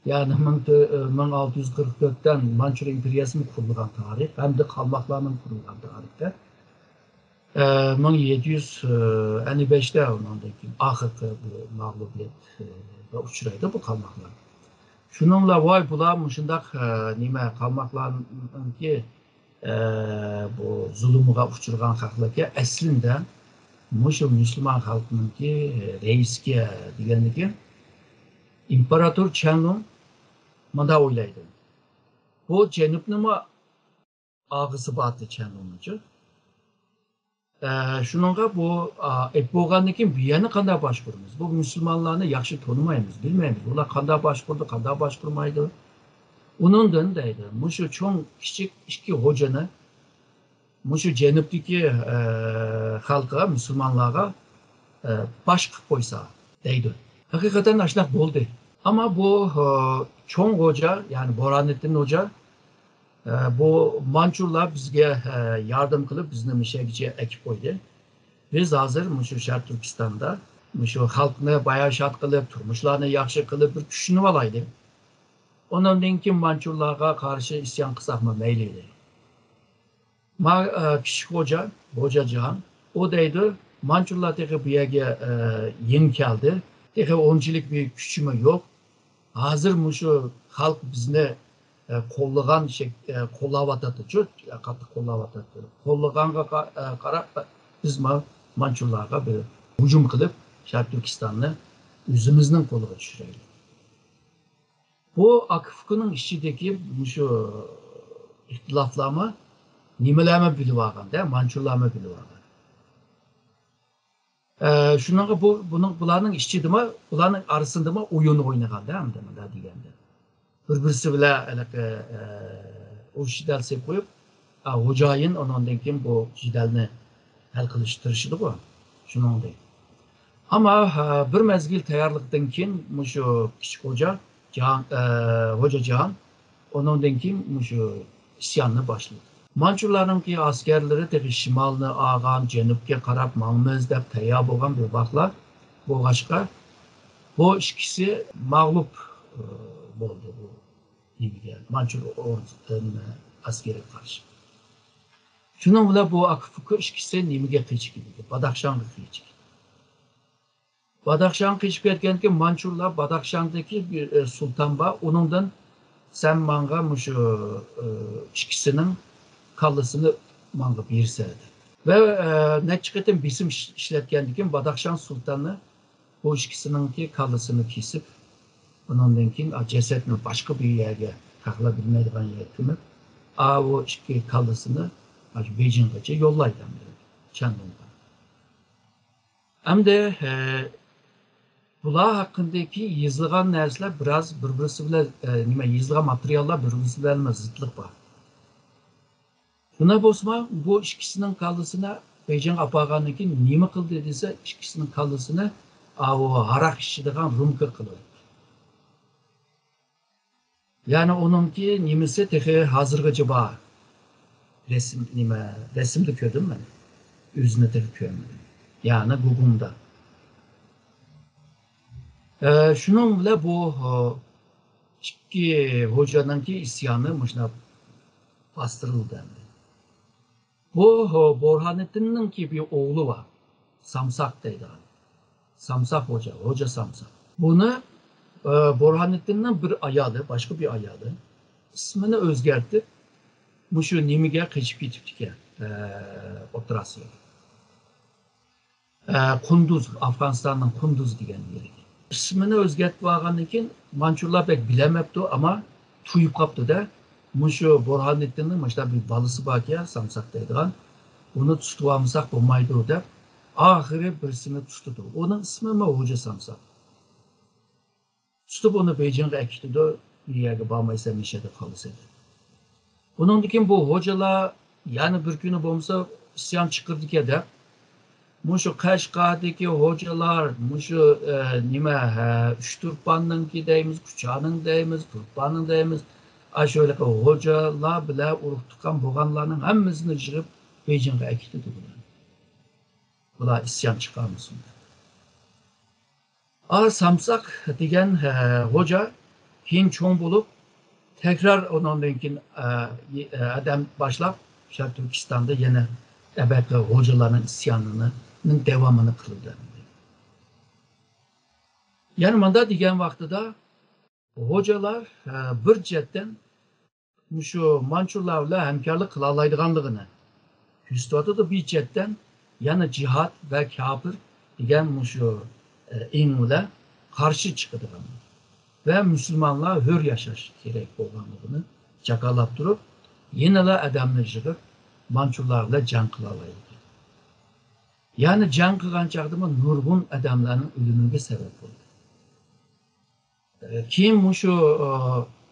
Yani 1644'ten Manchur imperiyasini qurilgan tarix hamda qalmoqlarning qurilgan tarixda 1755'te ondan keyin oxirgi bu mag'lubiyatga uchraydi bu qalmoqlar. Shuningla voy bular shundaq nima qalmoqlarningki bu zulmga uchragan xalqlarga aslida shu musulmon xalqningki reisga deganligi İmparator Chenlong manda oylaydı. Bu Cenubnuma ağısı batı Chenlong'cu. Şununla bu etboğanlıkin bir yanı kanda başvurumuz. Bu Müslümanlarını yakşı tanımayımız, bilmeyimiz. Bunlar kanda başvurdu, kanda başvurmaydı. Onun döndeydi. Muşu çok küçük iki hocanı, muşu Cenub'daki halka, Müslümanlara baş koysa deydi. Hakikaten aşnak oldu. Ama bu çok hoca, yani Burhanettin Hoca, bu Mançurlar bizge yardım kılıp bizden Mişegiç'e ekip koydu. Biz hazır Muşu Şark Türkistan'da Muşu halkını bayağı şart kılıp, turmuşlarını yakşı kılıp bir düşünüp alaydı. Onun dinki Mançurlar'a karşı isyan kısakma meyliydi. Ma küçük hoca, Hoca Cihan, o deydi Mançurlar teki bir yere yeni geldi. Teki onculuk bir küçümü yok. Hazır Muşu halk bizne kollagan kollavatatı çok katı kollavatatı. Kollagan'a karab biz Mançurlar'a bir hücum kılıp Şark Türkistan'ı yüzümüzden koluğa düşürelim. Bu Akıfkı'nın işçideki şu ihtilaflama nimelerime bilip algan, değil mi? Mançurlarıma bilip algan. Şunlara bularının işçidime, bularının arasındama oyunu oynagan, değil mi? Daha diyende. Birbirisi bile o jidal sep koyup, hocayın ondan kim bu jidalini hal kılıştırışıdı bu. Şunun değil. Ama bir mezgil tayarlıktan kim şu küçük hoca Cihan, Hoca Cihan ondan kim şu isyanını başladı. Mançurların ki askerleri teki şimalını ağan, cenubke karab mağmız dep tayya boğan bir bakla bu başka bu ikisi mağlup oldu bu gibi Mançur ordusunun askeri karşı. Şunun bile bu akıfı ikisi nimige kıyıcı gibi, Badakşan kıyıcı. Badakşan kıyıcı etkenki Mançurlar Badakşan'daki bir sultan var. Onundan sen manga şu ikisinin kallısını manga bir serdi. Ve ne çıkartın bizim işletkendikin Badakşan sultanı bu ikisinin ki kallısını kesip onundan cesetini başka bir yere taklabilmediğin yer tümüp o iki kallısını Beijing'e yollaydı. Çandong'a. Hem de bular hakkındaki yazılgan narsalar biraz birbirisi bilan yazılgan materiallar birbirisi bilan zıtlık var. Buna bosma bu ikisinin kallısına Beijing apağanlıkin nime kıldı dese ikisinin kallısına o harak işçidiğen rumka kılıyor. Yani onunki nimesi teki hazırgıcı bağ. Resimde kördüm ben. Yüzüne teki kördüm. Yani Google'da. Şunun bile bu iki hocanın ki isyanı mışna bastırıldı. Bu Burhanettin'in ki bir oğlu var. Samsak deydi. Samsak Hoca, Hoca Samsak. Bunu Burhanettin'in bir ayağı, başka bir ayağı. İsmini özgertip Muşu Nimige kıçıp gitip oturasıya. Kunduz, Afganistan'ın Kunduz diyen yeri. İsmini özgertip ağanın için Mançurlar pek bilemepti ama tuyup kaptı da Muşu Burhanettin'in maçta bir balısı bakiye Samsak'taydı. Onu tutuamızsak olmaydı o da. Ahire birisini tuttu. Onun ismi mi Hoca Samsak? Tutup onu Beijing'e ekti de bir yere bağmaysa Mişe'de kalısıydı. Onun için bu hocalar yani bir günü bulmasa isyan çıkırdık ya Muşu Kaşgar'daki hocalar, Muşu Üçtürkban'ın ki deyimiz, Kuçağ'ın deyimiz, Turkban'ın deyimiz, şöyle ki hocalar bile uruqtukan boğanlarının hemmisini çıkıp Beijing'e ekti de bunlar isyan çıkarmasın. Samsak diyen hoca keyin çoğun bulup tekrar ondan adam başlap Şark Türkistan'da yine ebekli hocaların isyanının devamını kıldı. Yanımda diyen vaxtıda hocalar bir cetten şu Mançurlarla hemkarlık kılalaydıganlığını küstüatı da bir cetten yani cihat ve kafir diyen şu inule karşı çıkıdığını. ve Müslümanlar hür yaşaş gerek olanlığını çakalap durup yine de adamını jığıp Mançurlarla can kılalaydı. Yani can kılgan çağdımı nurgun adamların ölümüne sebep oldu. Kim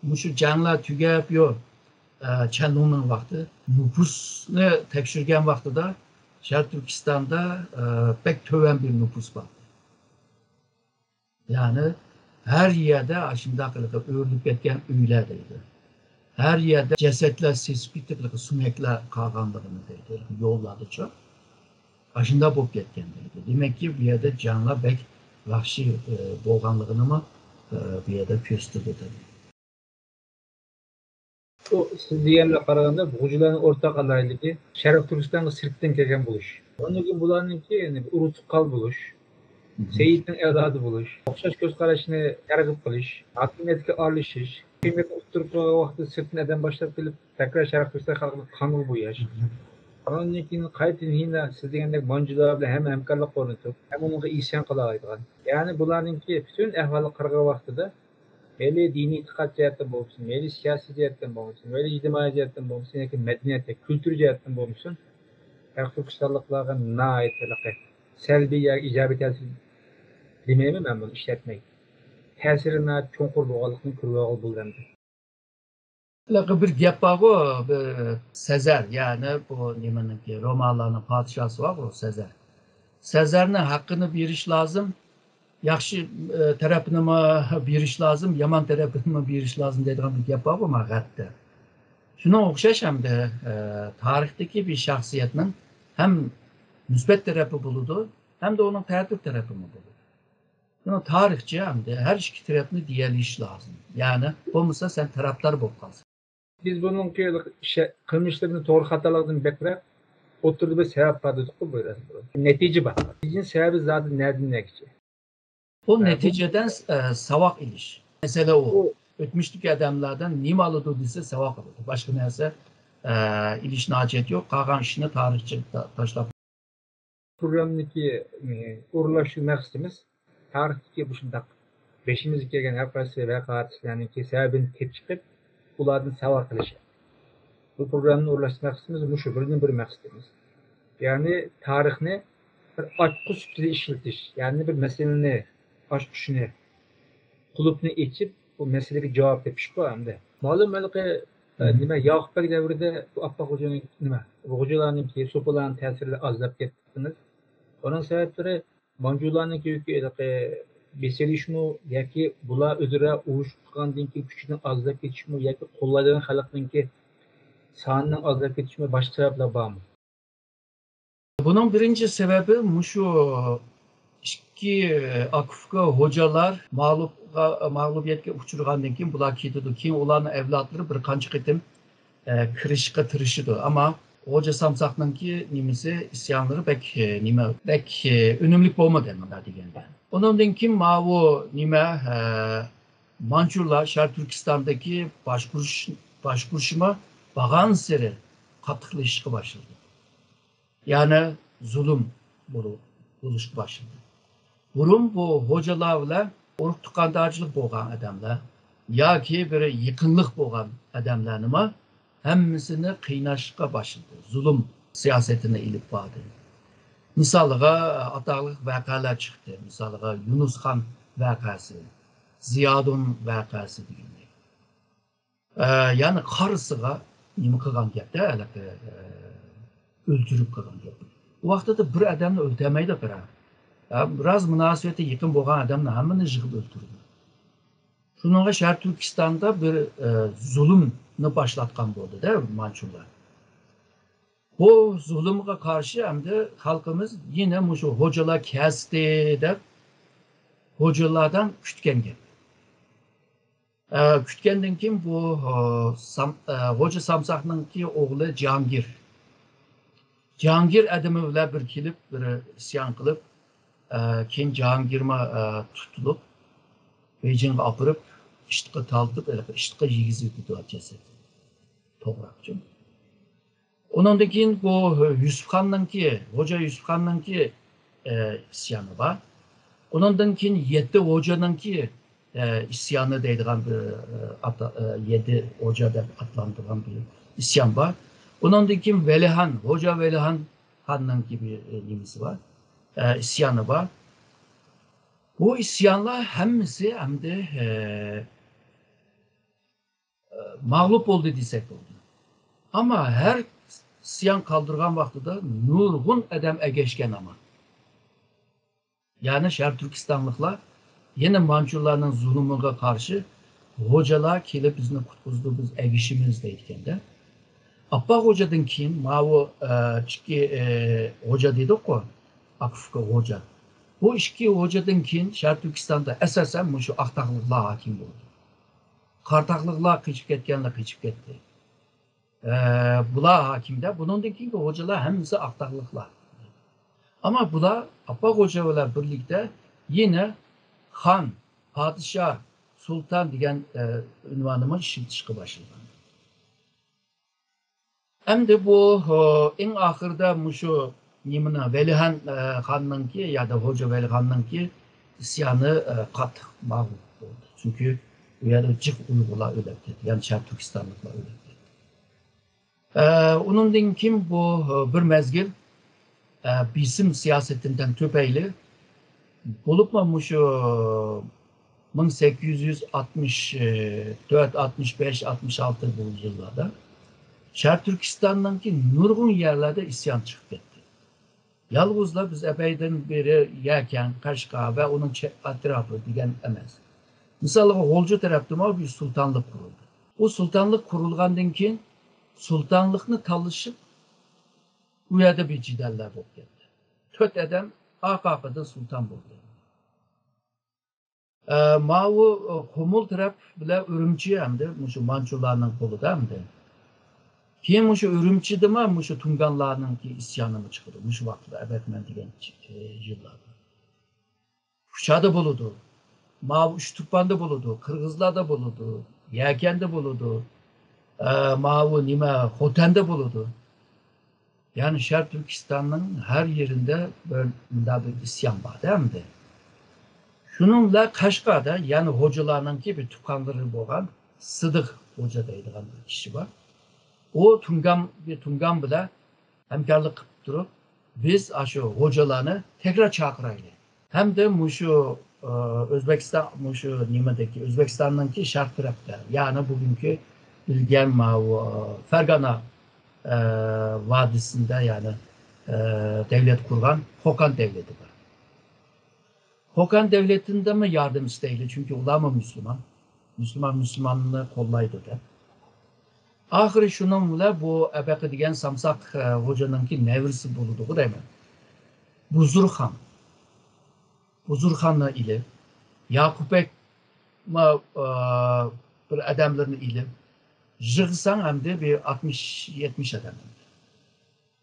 muşu canlar tügep yok Çenlung'un vakti nüfusunu tekşirgen vakti da Şarkı Türkistan'da pek töven bir nüfus var. Yani her yerde aşındakılığı örülüp etken üylerdeydi. Her yerde cesetler sespitikliği sünekler kalganlığını deydi. Yolladı çok. Aşında bop yetkendeydi. Demek ki bir yerde canlar pek vahşi boğanlığını mı bir yerde köstürdü tabii. O siz diğerle qaraganda buğucuların ortak alaylığı Şərq Türkistan'da sirkten kelgen buluş. Onun için bularınki yani urutukal buluş. Seyit'in edadı buluş. Okşaş göz karışını yargıp kılış. Hakimiyetke arlışış. Kıymetli oturup vakti sırtın eden başlayıp gelip tekrar Şərq Türkistan halkını kanıl bu yaş. Onun için kayıtın yine siz degендek mancılar bilen hem hemkarlık ornutup hem onunla isyan kılalaydıgan. Yani bularınki bütün ehvalı kırgı vaxtıda meyli dini itiqat cihetten bolsun, meyli siyasi cihetten bolsun, meyli ictimai cihetten bolsun, yoki medeniyete, kültür cihetten bolsun, Şərq Türkistanlıklarga naayet selbi ya ijabiy ta'sir demeymi ben bunu işletmeyi. Ta'siri naayet çoğunqur boğalıqını kırvağı buldamdı. Bir gap var o Sezer yani bu nemeniki romanlarının padişahı var o Sezer. Sezer'in hakkını bir iş lazım. Yaxşı tarafını mı bir iş lazım, yaman tarafını mı bir iş lazım dediğim bir gap var ama hatta. Şuna okşaş hem de tarihteki bir şahsiyetin hem müsbet tarafı buludu hem de onun tertip tarafı mı buludu. Yani tarihçi hem de her iki tarafını diyeliş lazım. Yani olmasa sen taraftar bokkalsın. Biz bunun kılmışlarını doğru hatalarını bekleyip oturdu bir sebep var dedik bu böyle. Netice bak. Neticenin sebebi zaten nereden ne geçiyor? O neticeden savak iliş. Mesela o. Ötmüştük adamlardan nima alıdı dese savak alıdı. Başka neyse iliş nacet yok. Kalan işini tarihçi taşlap. Programdaki uğurlaştığı maqsadımız tarihteki bu şundak beşimiz kelgen her qaysi vaqaatlarninki sebebini tep chiqib ulardan savol qilish. Bu programni uğurlaştığı maqsadımız şu bir maqsadımız. Yani tarixni bir açqı üstüde işletish. Yani bir meseleni açqışını qulupni içip bu meseleye cevap tepish bu hamda. Ma'lum nima Yaqub Bey davrida bu Appa Xo'janing nima? Xo'jalarninki so'palarning ta'siri azlab ketdiniz. Onun sebepleri Mancularninki beselişmi yoki bular o'zaro urushib turgandan keyin kuchini azlab ketishmi yoki qo'llaydigan xalqninki sonini azlab ketishmi boshqa sabablar bormi? Bunun birinci sebebi şu iki akufka hocalar mağlubiyetke uçurgandan keyin bular ketidi. Keyin ularning evlatları bir qancha qitim kirishga tirishidi. Ama Hoca Samsaqninki nimisi isyanları pek önümlük bo'lmagan mana deganda. Ondan keyin bu Manchurlar Şarkı Türkistan'daki başkuruşuma bagan seri qattiqlashishga başladı. Yani zulüm buluşqa başladı. Burun bu hocalar bilan urug' tuqqandarchilik bo'lgan adamlar yoki bir yaqinlik bo'lgan adamlarni hammasini qiynashga başladı. Zulüm siyasetine ilip vardı. Misalga ataqlıq vaqalar çıktı. Misalga Yunus Xan vaqası, Ziyadun vaqası deganday. Yani qarısıga nima qilgan gapda o'ldirib qilgan gap. Bu vaqtda bir odamni o'ldirmaydi qara. Biraz münasebete yakın bo'lgan odamni hammani yig'ib o'ldirdi. Shunga Şarkı Türkistan'da bir zulümni başlatgan bo'ldi-da Manchurlar. Bu zulümge karşı hem de halkımız yine şu hocalar kesti de hocalardan kütken gap. Kütkenden kim bu Hoca Samsaqninki o'g'li Cihangir. Cihangir adamı bilan bir kelib bir isyon qilib keyin Cihangirma tutulup Beijing'e apırıp iştiqqa taltib iştiqqa yegizib o'tdi jasad. To'g'ri. Ondan keyin bu Hoca Yusuf Xanninki isyoni bor. Ondan keyin 7 hojaninki isyanı deydiğen bir 7 Hoca deb adlandırılan bir isyan var. Bundan kim Velihan, Hoca Velihan Han'ın gibi nimesi var. İsyanı var. Bu isyanlar hemmisi hem de mağlup oldu desek oldu. Ama her isyan kaldırgan vaxtıda nurgun edem egeşken ama. Yani Şərq Türkistanlıklar yine Mançurların zulümüne karşı hocalar kelip bizni kutbuzdu biz egişimiz deydiken de. Abbaq Hoca'dan kim? Mavu hoca dedik o. Akıfka hoca. Bu iki hocadan kim? Şərq Türkistan'da esasen şu aktaqlıklar hakim oldu. Kartaqlıklar kıçıp ketkenle kıçıp ketti. Bula hakimde. Bunun da ki hocalar hemisi aktaqlıklar. Ama bula Abbaq Hocalar birlikte yine Han, Padişah, Sultan diyen ünvanımın işitişki başladı. Hem de bu en ahırda şu nimine Velihan Han'ın ki ya da Hoca Velihan'ın ki isyanı kat mağlup oldu. Çünkü bu yerde cık Uygurlar öyle dedi. Yani Şərq Türkistanlıklar öyle dedi. Onun kim bu bir mezgil bizim siyasetinden tüpeyli bulup mu şu 1864, 65, 66 bu yıllarda Şərq Türkistan'daki nurgun yerlerde isyan çıkıp gitti. Yalnızla biz epeyden beri yerken Kaşgar ve onun etrafı diyen emez. Mesela Holcu tarafta bir sultanlık kuruldu. O sultanlık kurulgandan ki sultanlıkını talışıp bu yerde bir cideller bulup geldi. Töt edem AKP'de sultan buldu. Mavu Komul taraf bile Ürümçi hem de şu Mançurlarının kolu da hem de. Kim şu Ürümçi de mi şu Tunganlarının ki isyanı mı çıktı? Şu vakti ebetmen diyen yıllarda. Kuşada buludu. Mavu Üçtürkban'da buludu. Kırgızlar'da buludu. Yerken'de buludu. Mavu Nime Hoten'de buludu. Yani Şərq Türkistan'ın her yerinde böyle bir isyan var değil mi? Şununla Kaşgar'da yani hocalarının ki bir tukanları boğan Sıdık Hoca deydiğen bir kişi var. O Tungan bile hemkarlık kılıp durup biz şu hocalarını tekrar çağıraylı. Hem de şu Özbekistan şu Nime'deki Özbekistan'ın ki şark tarafta yani bugünkü bilgen Fergana Vadisi'nde yani devlet kuran Hokan Devleti var. Hokan Devleti'nde mi yardım isteyli? Çünkü ulama Müslüman. Müslümanlığı kollaydı da. Ahırı şununla bu ebeki diyen Samsak Hoca'nın ki nevrisi bulunduğu değil mi? Buzurhan. Buzurhan'la ile Yakupek bir adamların ile Jığsan hem de bir 60-70 adam.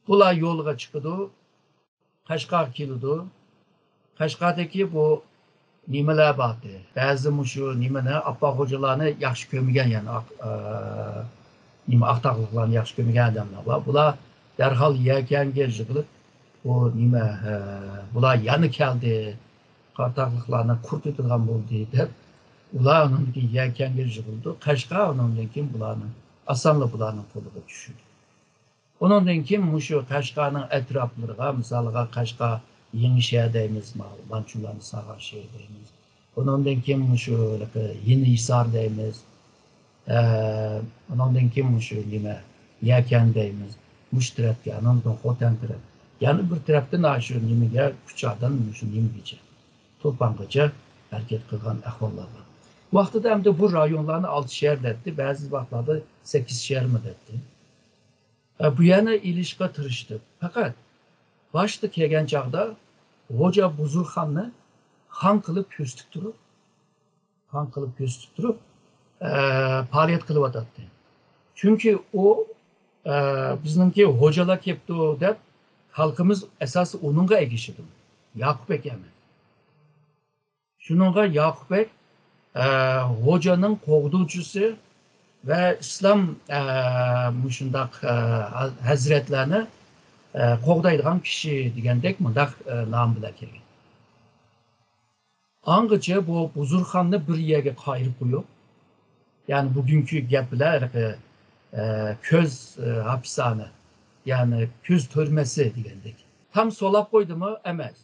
Bunlar yolga çıkıdı. Kaşgar kilidi. Kaşgar'daki bu nimeler baktı. Bazı şu nimeler Abbaq hocalarını yaxşı kömügen yani nime aktaqlıklarını yaxşı kömügen adamlar var. Bunlar derhal yerken gelişiklik bu nime bunlar yanı geldi. Kartaqlıklarına kurt etilgan oldu deyip ular onun ki yerken gelişikildi. Kaşgar onun kim bularının asanlı bularının koluga düşürdü. Onun kim şu Kaşgar'ın etraflarına mesela Kaşgar Yenişehir deyimiz, Mançurlarını sağan şehir deyimiz. Onun kim şu Yenihisar deyimiz. Onun kim şu nime Yerken deyimiz. Muş taraf yani ondan Hoten taraf. Yani bir taraftan şu nimeye Küçük'den şu nimece. Toplangaca hareket kılgan ahvallar var. Vaxtıda hem de bu rayonlarını 6 şehir detti. Bazı vaxtlarda 8 şehir mi detti. Bu yana ilişki tırıştı. Fakat başta kelgen çağda Hoca Buzurhan'ı han kılıp püstüktürüp faaliyet kılıp atattı. Çünkü o bizimki hocalar yaptı o der halkımız esası onunla egişidir. Yakupek emin. Şununla Yakupek hocanın kovducusu ve İslam müşündak hazretlerini qoğdaydigan kişi degandek mundaq nam bilan kelgan. Angıca bu Buzurxanını bir yerge kayırıp koyuyor. Yani bugünkü gepler köz hapishane, yani köz türmesi diyendik. Tam solap koydu mu? Emez.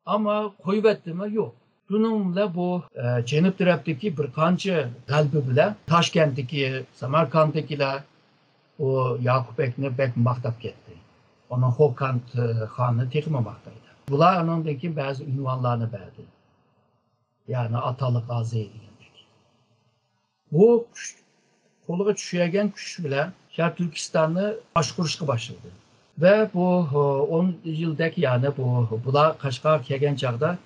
Ama koyuvetti mi? Yok. Bununla bu Cenab tarafdaki bir kanca kalbi bile Taşkent'teki, Samarkand'dakiler o Yakup Bek'ni bek maktap gitti. Onun Hokant Han'ı tekmemaktaydı. Bunlar onundaki bazı ünvanlarını verdi. Yani Atalı Gazi diyendik. Bu koluğa düşüyen güç bile Şer Türkistan'ı başkuruşka başladı. Ve bu 10 yıldaki yani bular Kaşgar kelgen çağda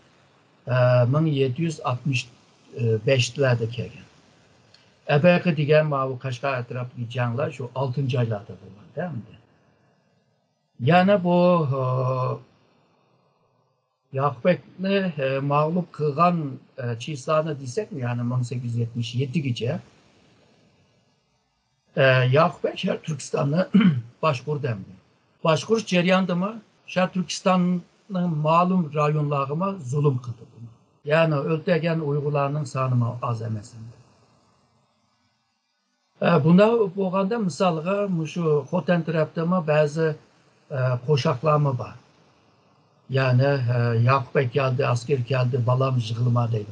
1765'lerde kelgen. Ebeki diyen bu Kaşgar etrafındaki canlar şu 6. aylarda bulundu değil mi? Yani bu Yakup Bek'ni mağlup kılgan çizlarını desek mi yani 1877 gece Yakup Bek Şer Türkistan'ı başkur demdi. Başkuruş ceryanında mı Şer Türkistan'ın malum rayonlarına zulüm kıldı bunu. Yani öldürgen Uygurlarının sanımı az emesinde. Bunda boğanda misalga şu Xoten tarafta mı bazı koşaklar var. Yani Yakup Bek geldi, asker geldi, balam jığılıma deydi.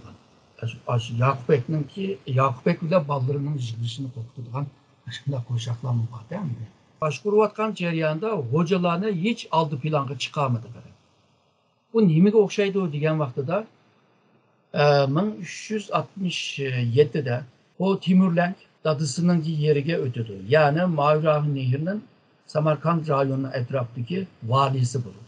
Yakup Bek bile ballarının jığılışını kokturduğun aşkında koşaklar var değil mi? Başkuruvatkan ceryanında hocalarını hiç aldı planı çıkarmadı. Bu nimege okşaydı diyen vaxtıda 1367'de o Timurlenk dadısının yerine ötüdü. Yani Mavrahı Nehri'nin Samarkand rayonunun etrafındaki valisi bulundu.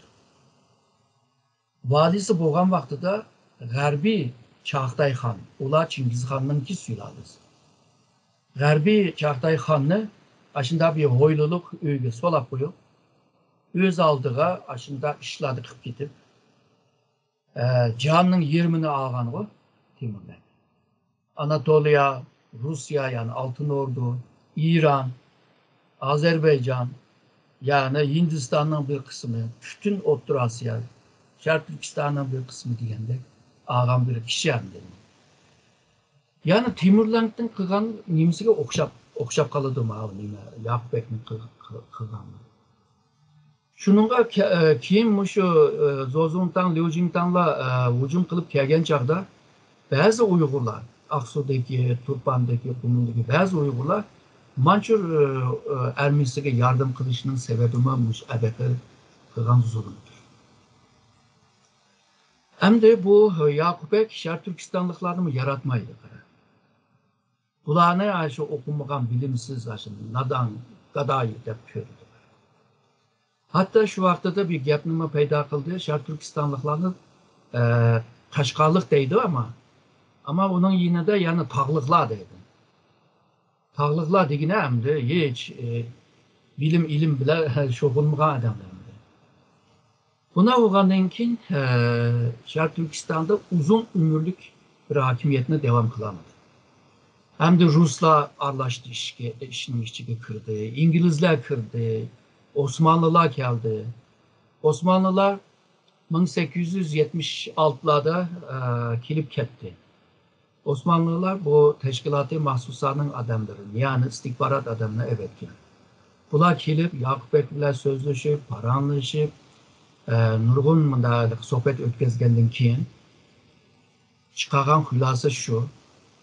Valisi boğan vaxtıda Gərbi Çağatay Han, ula Çingiz Han'ın ki sülalesi. Gərbi Çağatay Han'ı aşında bir hoyluluk öyle solap koyup öz aldığı aşında işladı kıp gidip canının 20'ni ağan o Timurlenk. Anatolia, Rusya yani Altın Ordu, İran, Azerbaycan yani Hindistan'ın bir kısmı, bütün Orta Asya, Şark Türkistan'ın bir kısmı diyende ağam bir kişi yandı. Yani Timurlenk'ten kılgan nimisiga okşap kalıdı mı Yakup Bek'nin kılganı. Şununla kim şu Zozuntan, Liu Jingtan'la hücum kılıp kelgen çağda bazı Uygurlar, Aksu'daki, Turpan'daki, Kumlu'daki bazı Uygurlar Mançur Ermisi'ye yardım kılışının sebebi miymiş ebeki kılgan zulümdür. Hem de bu Yakup Bek Şer Türkistanlıklarını mı yaratmaydı? Bunlar ne aşı okunmadan bilimsiz aşın, nadan, gadayı dep kördü. Hatta şu vaxtada bir gapnıma peyda kıldı. Şer Türkistanlıklarını Kaşgarlık deydi ama onun yine de yani tağlıklar deydi. Tağlıklar deyine hem de hiç bilim ilim bile şokunmayan adamlar. Buna uğranınkin Şer Türkistan'da uzun ömürlük bir hakimiyetine devam kılamadı. Hem de Ruslar arlaştı işini işçiye kırdı, İngilizler kırdı, Osmanlılar geldi. Osmanlılar 1876'larda kilip ketti. Osmanlılar bu teşkilat-ı mahsuslarının adamları, yani istihbarat adamına evet geldi. Bunlar kilip Yakup Bek'le sözleşip, paranlaşıp, nurgun sohbet ötközgenden keyin çıkaran hülası şu,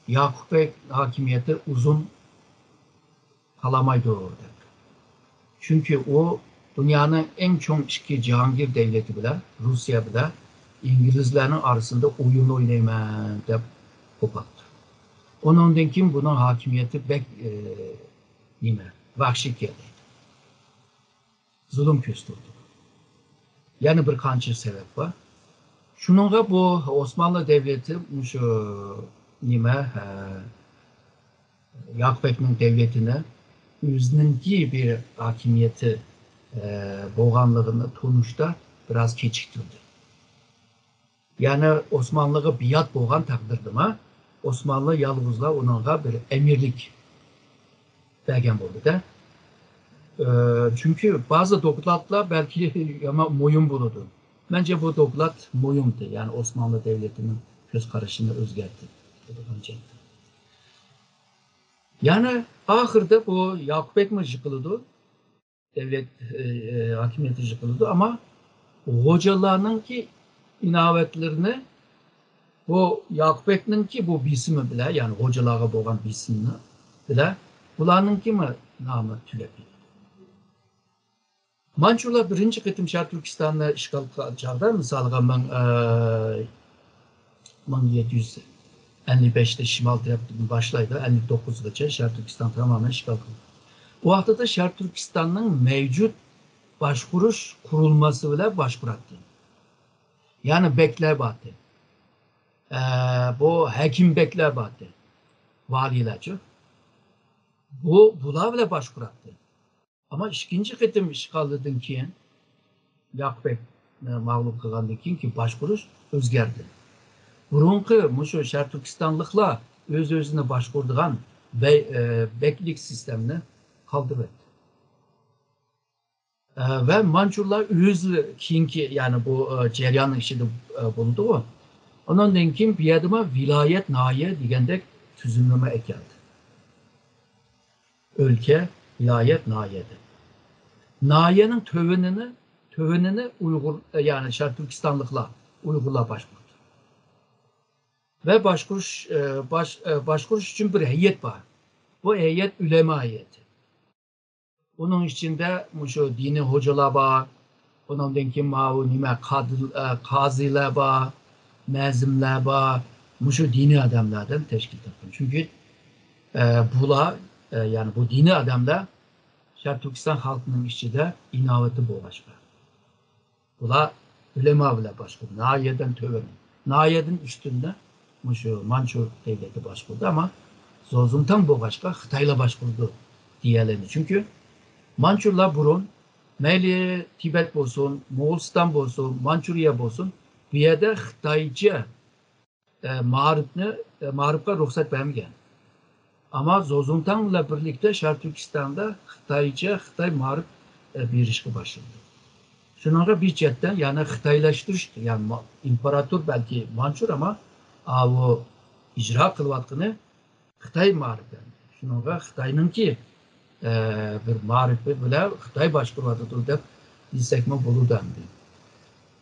Yakup Bek hakimiyeti uzun kalamaydı orada. Çünkü o dünyanın en çok içki Cihangir devleti bile, Rusya bile İngilizlerin arasında oyun oynayman dep kopattı. Onundan kim bunun hakimiyeti bek vahşi geldi. Zulüm köstürdü. Yani bir kançı sebep var. Şununla bu Osmanlı Devleti şu Yakup Bek'nin devletine özününki bir hakimiyeti boğanlığını tunuşta biraz keçiktirdi. Yani Osmanlı'ya biat boğan takdirdi mi Osmanlı yalnızla onunla bir emirlik vergen oldu da. Çünkü bazı doklatlar belki ama moyun buludu. Bence bu doklad mühimdi. Yani Osmanlı Devleti'nin göz karışını özgerdi. Yani ahırda bu Yakup Ekmek yıkıldı. Devlet hakimiyeti yıkıldı ama hocalarının ki inavetlerini bu Yakup Ekmen'in ki bu bisimi bile yani hocalara boğan bisimini bile bularının ki mi namı tülepi. Mançurlar birinci kıtım Şarkı Türkistan'da işgal çağda misalga ben 1755'te Şimal tarafından başlaydı. 59'gacha Şarkı Türkistan tamamen işgal kıldı. O vaktada Şarkı Türkistan'ın mevcut başvuruş kurulması bile başvurattı. Yani bekler battı. Bu hekim bekler battı. Valilerce. Bula bile başvurattı. Ama ikinci kıtım işgalden keyin Yakup mağlup kılgandan keyin ki başvuruş özgerdi. Burunqi muşu Şarkı Türkistanlıklar öz-özüne başvurduğan beklik sistemini kaldırdı. Ve Mançurlar özü keyinki yani bu ceryanın içinde bulundu o. Ondan keyin bir yadıma vilayet nahiye degandek tüzümleme ekeldi. Ülke, vilayet nahiyede. Nahiyenin tövününü Uygur yani Şarkı Türkistanlıklar Uygurlar başvurdu. Ve başvuruş için bir heyet var. Bu heyet ülema heyeti. Bunun içinde şu dini hocalar var. Bunun keyin kaziler var, mezimler var. Şu dini adamlardan teşkil ediyor. Çünkü bular yani bu dini adamlar Şarkı Türkistan halkının içinde inaveti bu başka. Bular ülema bile başka. Nahiyeden töveni. Nahiyenin üstünde şu Mançur devleti başvurdu ama Zozuntan bu başka Xitayla başvurdu diyelim. Çünkü Mançurlar burun meyli Tibet olsun, Moğolistan olsun, Mançuriye olsun bir yerde Xitayca marifka ruhsat vermeyen. Ama Zozuntan'la birlikte Şarkı Türkistan'da Xitay marif bir işe başladı. Şunlara bir cidden yani Xitaylaştırıştı. Yani imparator belki Mançur ama o icra kılvatkını Xitay marifı. Şunlara Xitay'nın ki bir marifi bile Xitay başkuruvadıdır dep bilsekme bulu dendi.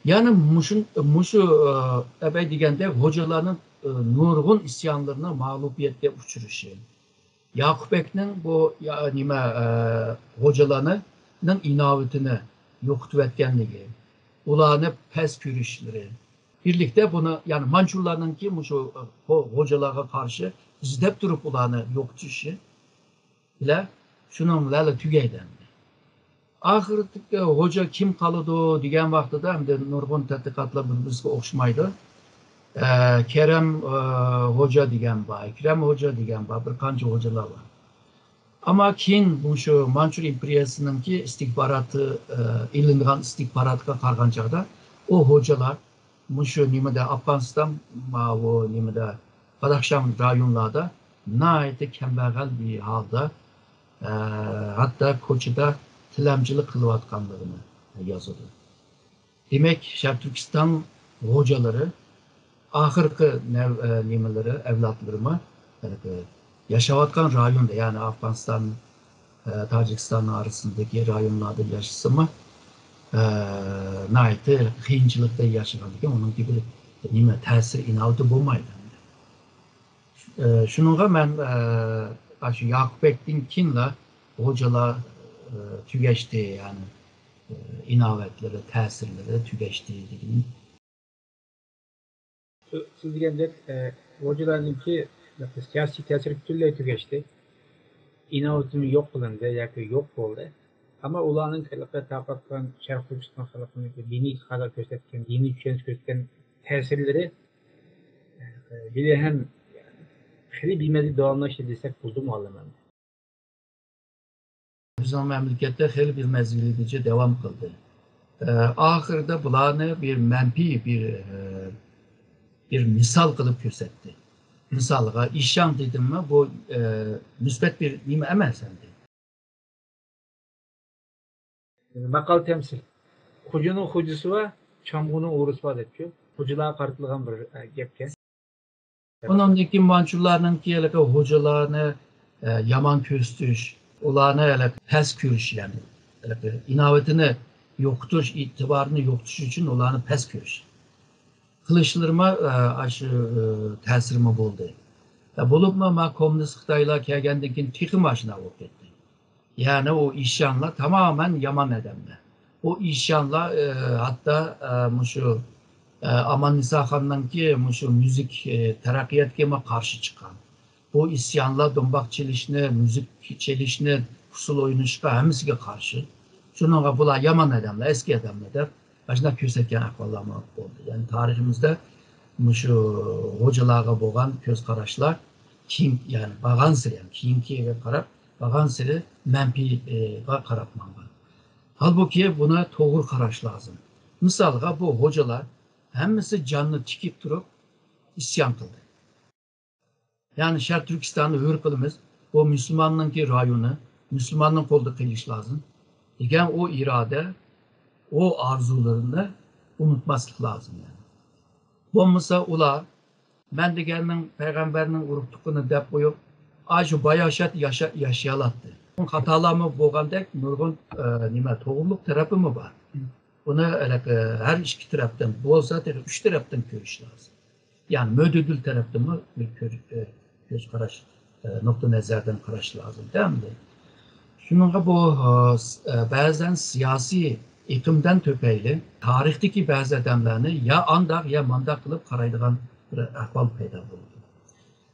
Yani muşu ebey degende hocaların nurgun isyanlarına mağlubiyette uçuruşu. Yakup Ekmen'in bu hocalarının inavetini yokutu etkenliği, ulanı pes kürüşleri. Birlikte bunu yani Mançurların ki şu hocalara karşı ziddep durup ulanı yokutuşu bile şununla tügeydendi. Ahirde hoca kim kalıdı degen vaxtıda hem de nurgun tədqiqatla bir-birizga o'xshamaydi. Kerem hoca degen var, Ekrem hoca degen var, bir qancha hocalar var. Ama keyin şu Mançur imperiyasininki istihbaratı, ilingan istihbaratga qarag'an chog'da o hocalar şu nimada Afg'oniston o nimada Badaxshan rayonlarda nayeti kambag'al bir halda hatta ko'chada tilamchilik qilayotganligini yozadi. Demek Şarkı Türkistan hocaları ahirki nimaları, evlatlarımı yaşayotgan rayonda yani Afganistan, Tacikistan arasındaki rayonlarda yaşasımı nayeti qiyinchilikda yaşaganligi onun gibi nima ta'sir inavati bo'lmaydi. Şununla men şu Yakup Ekmen'inla hocalar tügeçti yani inavetleri, tesirleri tügeçti dediğim. Siz degandek hocalarninki siyosiy ta'siri butunlay tugashdi. Inovatimi yo'q qilindi yoki yo'q bo'ldi. Ammo ularning xalqqa tarqatgan Sharq Turkiston xalqining diniy iqtidor ko'rsatgan, diniy tushunish ko'rsatgan ta'sirlari juda ham xili bilmazlik davomlashdi desak bo'ldi muallimam. Bizim memlekette xili bir mezgilligice devam kıldı. Ahirde bularını bir menfi bir misal kılıp gösterdi. Misalga işyan dedim mi bu müsbet bir nime emersendi. Maqal temsil. Xo'janing xo'jasi va Çamğunun uğrusu var depçu. Hocalığa qartılgan bir gepke. Ondan keyin manchurlarninki elaka hocalarni yaman köstüş, ularni elaka pes ko'rish yani. Elaka inovatini yo'qotish, itibarını yo'qotish uchun ularni pes ko'rish. Qilishlarima shu ta'sirimi bo'ldi. Bo'libmi men kommunist Xitoylar kelgandan keyin texi mashina bo'lib ketdi. Yani o isyanlar tamamen yaman adamlar. O isyanlar hatta şu Aman Nisa Xon'danki şu müzik terakkiyatga karşı çıkan. Bu isyanlar dombak çelişine, müzik çelişine, usul oynashga hammasiga qarshi. Shunga bular yaman adamlar, eski adamlar deb mana ko'rsatgan ahvollar bo'ldi. Yani tariximizda şu hocalarga bo'lgan ko'z qarashlar keyin yani bag'ansiri, yani keyingiga qarab bag'ansiri manfiga qarab mangan. Halbuki buna to'g'ri qarash lazım. Misalga bu hocalar hammasi canlı tikib turib isyon qildi. Yani Şark Türkistan'ı hür kılımız, o Müslümanlığınki rayonu, Müslümanlığın kolda kıyış lazım. Degan o irade, o arzularını unutmaslık lazım yani. Olmasa ular, ben degenin peygamberinin uruktukunu dep koyup, aşı bayaşat yaşayalattı. Onun hatalarımı boğandek, nurgun toğulluk tarafı mı var? Bunu her iki taraftan, bu olsa üç taraftan görüş lazım. Yani mödüdül taraftan mı bir göz qarash, nokta nazardan qarash lazım değil mi? Şununla bu bazen siyasi iqimdan töpeyli tarixdeki bazı adamlarını ya andaq ya mandaq qilib qaraydigan bir ahvol paydo bo'ldi.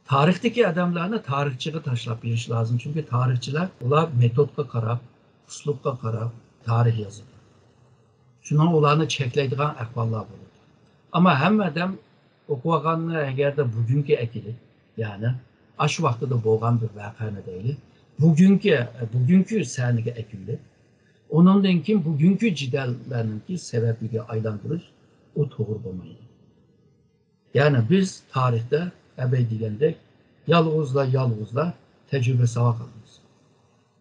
Tarixdeki adamlarını tarixchiga tashlab berish lazım. Çünkü tarixchilar ular metodga qarab, uslubga qarab tarix yozadi. Şunun ularni cheklaydigan ahvollar bo'ladi. Ama hamma adam o'qiganni agarda bugungi akili, yani aş vaqtida da bo'lgan bir voqeani deyli. Bugünkü saniga akildi. Onundan keyin bugünkü jidallarninki sebebiga aylantirish o to'g'ri bo'lmaydi. Yani biz tarixda abay degandek yolg'izlar tecrübe sava qilamiz.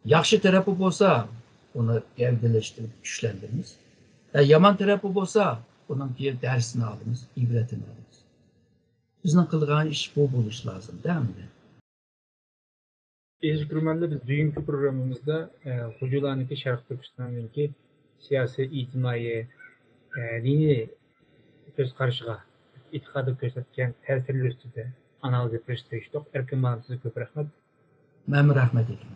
Yaxshi tarafi bo'lsa, uni gavdalashtirib kuchlantiramiz. Yaman tarafi bo'lsa, uningki darsini olamiz, ibratini olamiz. Bizning qilgan ish bu bo'lish lazım, değil mi? Ejgürmen'de biz bugünkü programımızda hocalarınki Şark Türkistan'daki siyasi, ictimai, dini göz karşıga, itikadı gösterken tesirli üstüde analiz etmiştik. Erkin bana size köp rahmet. Ben rahmet ediyorum.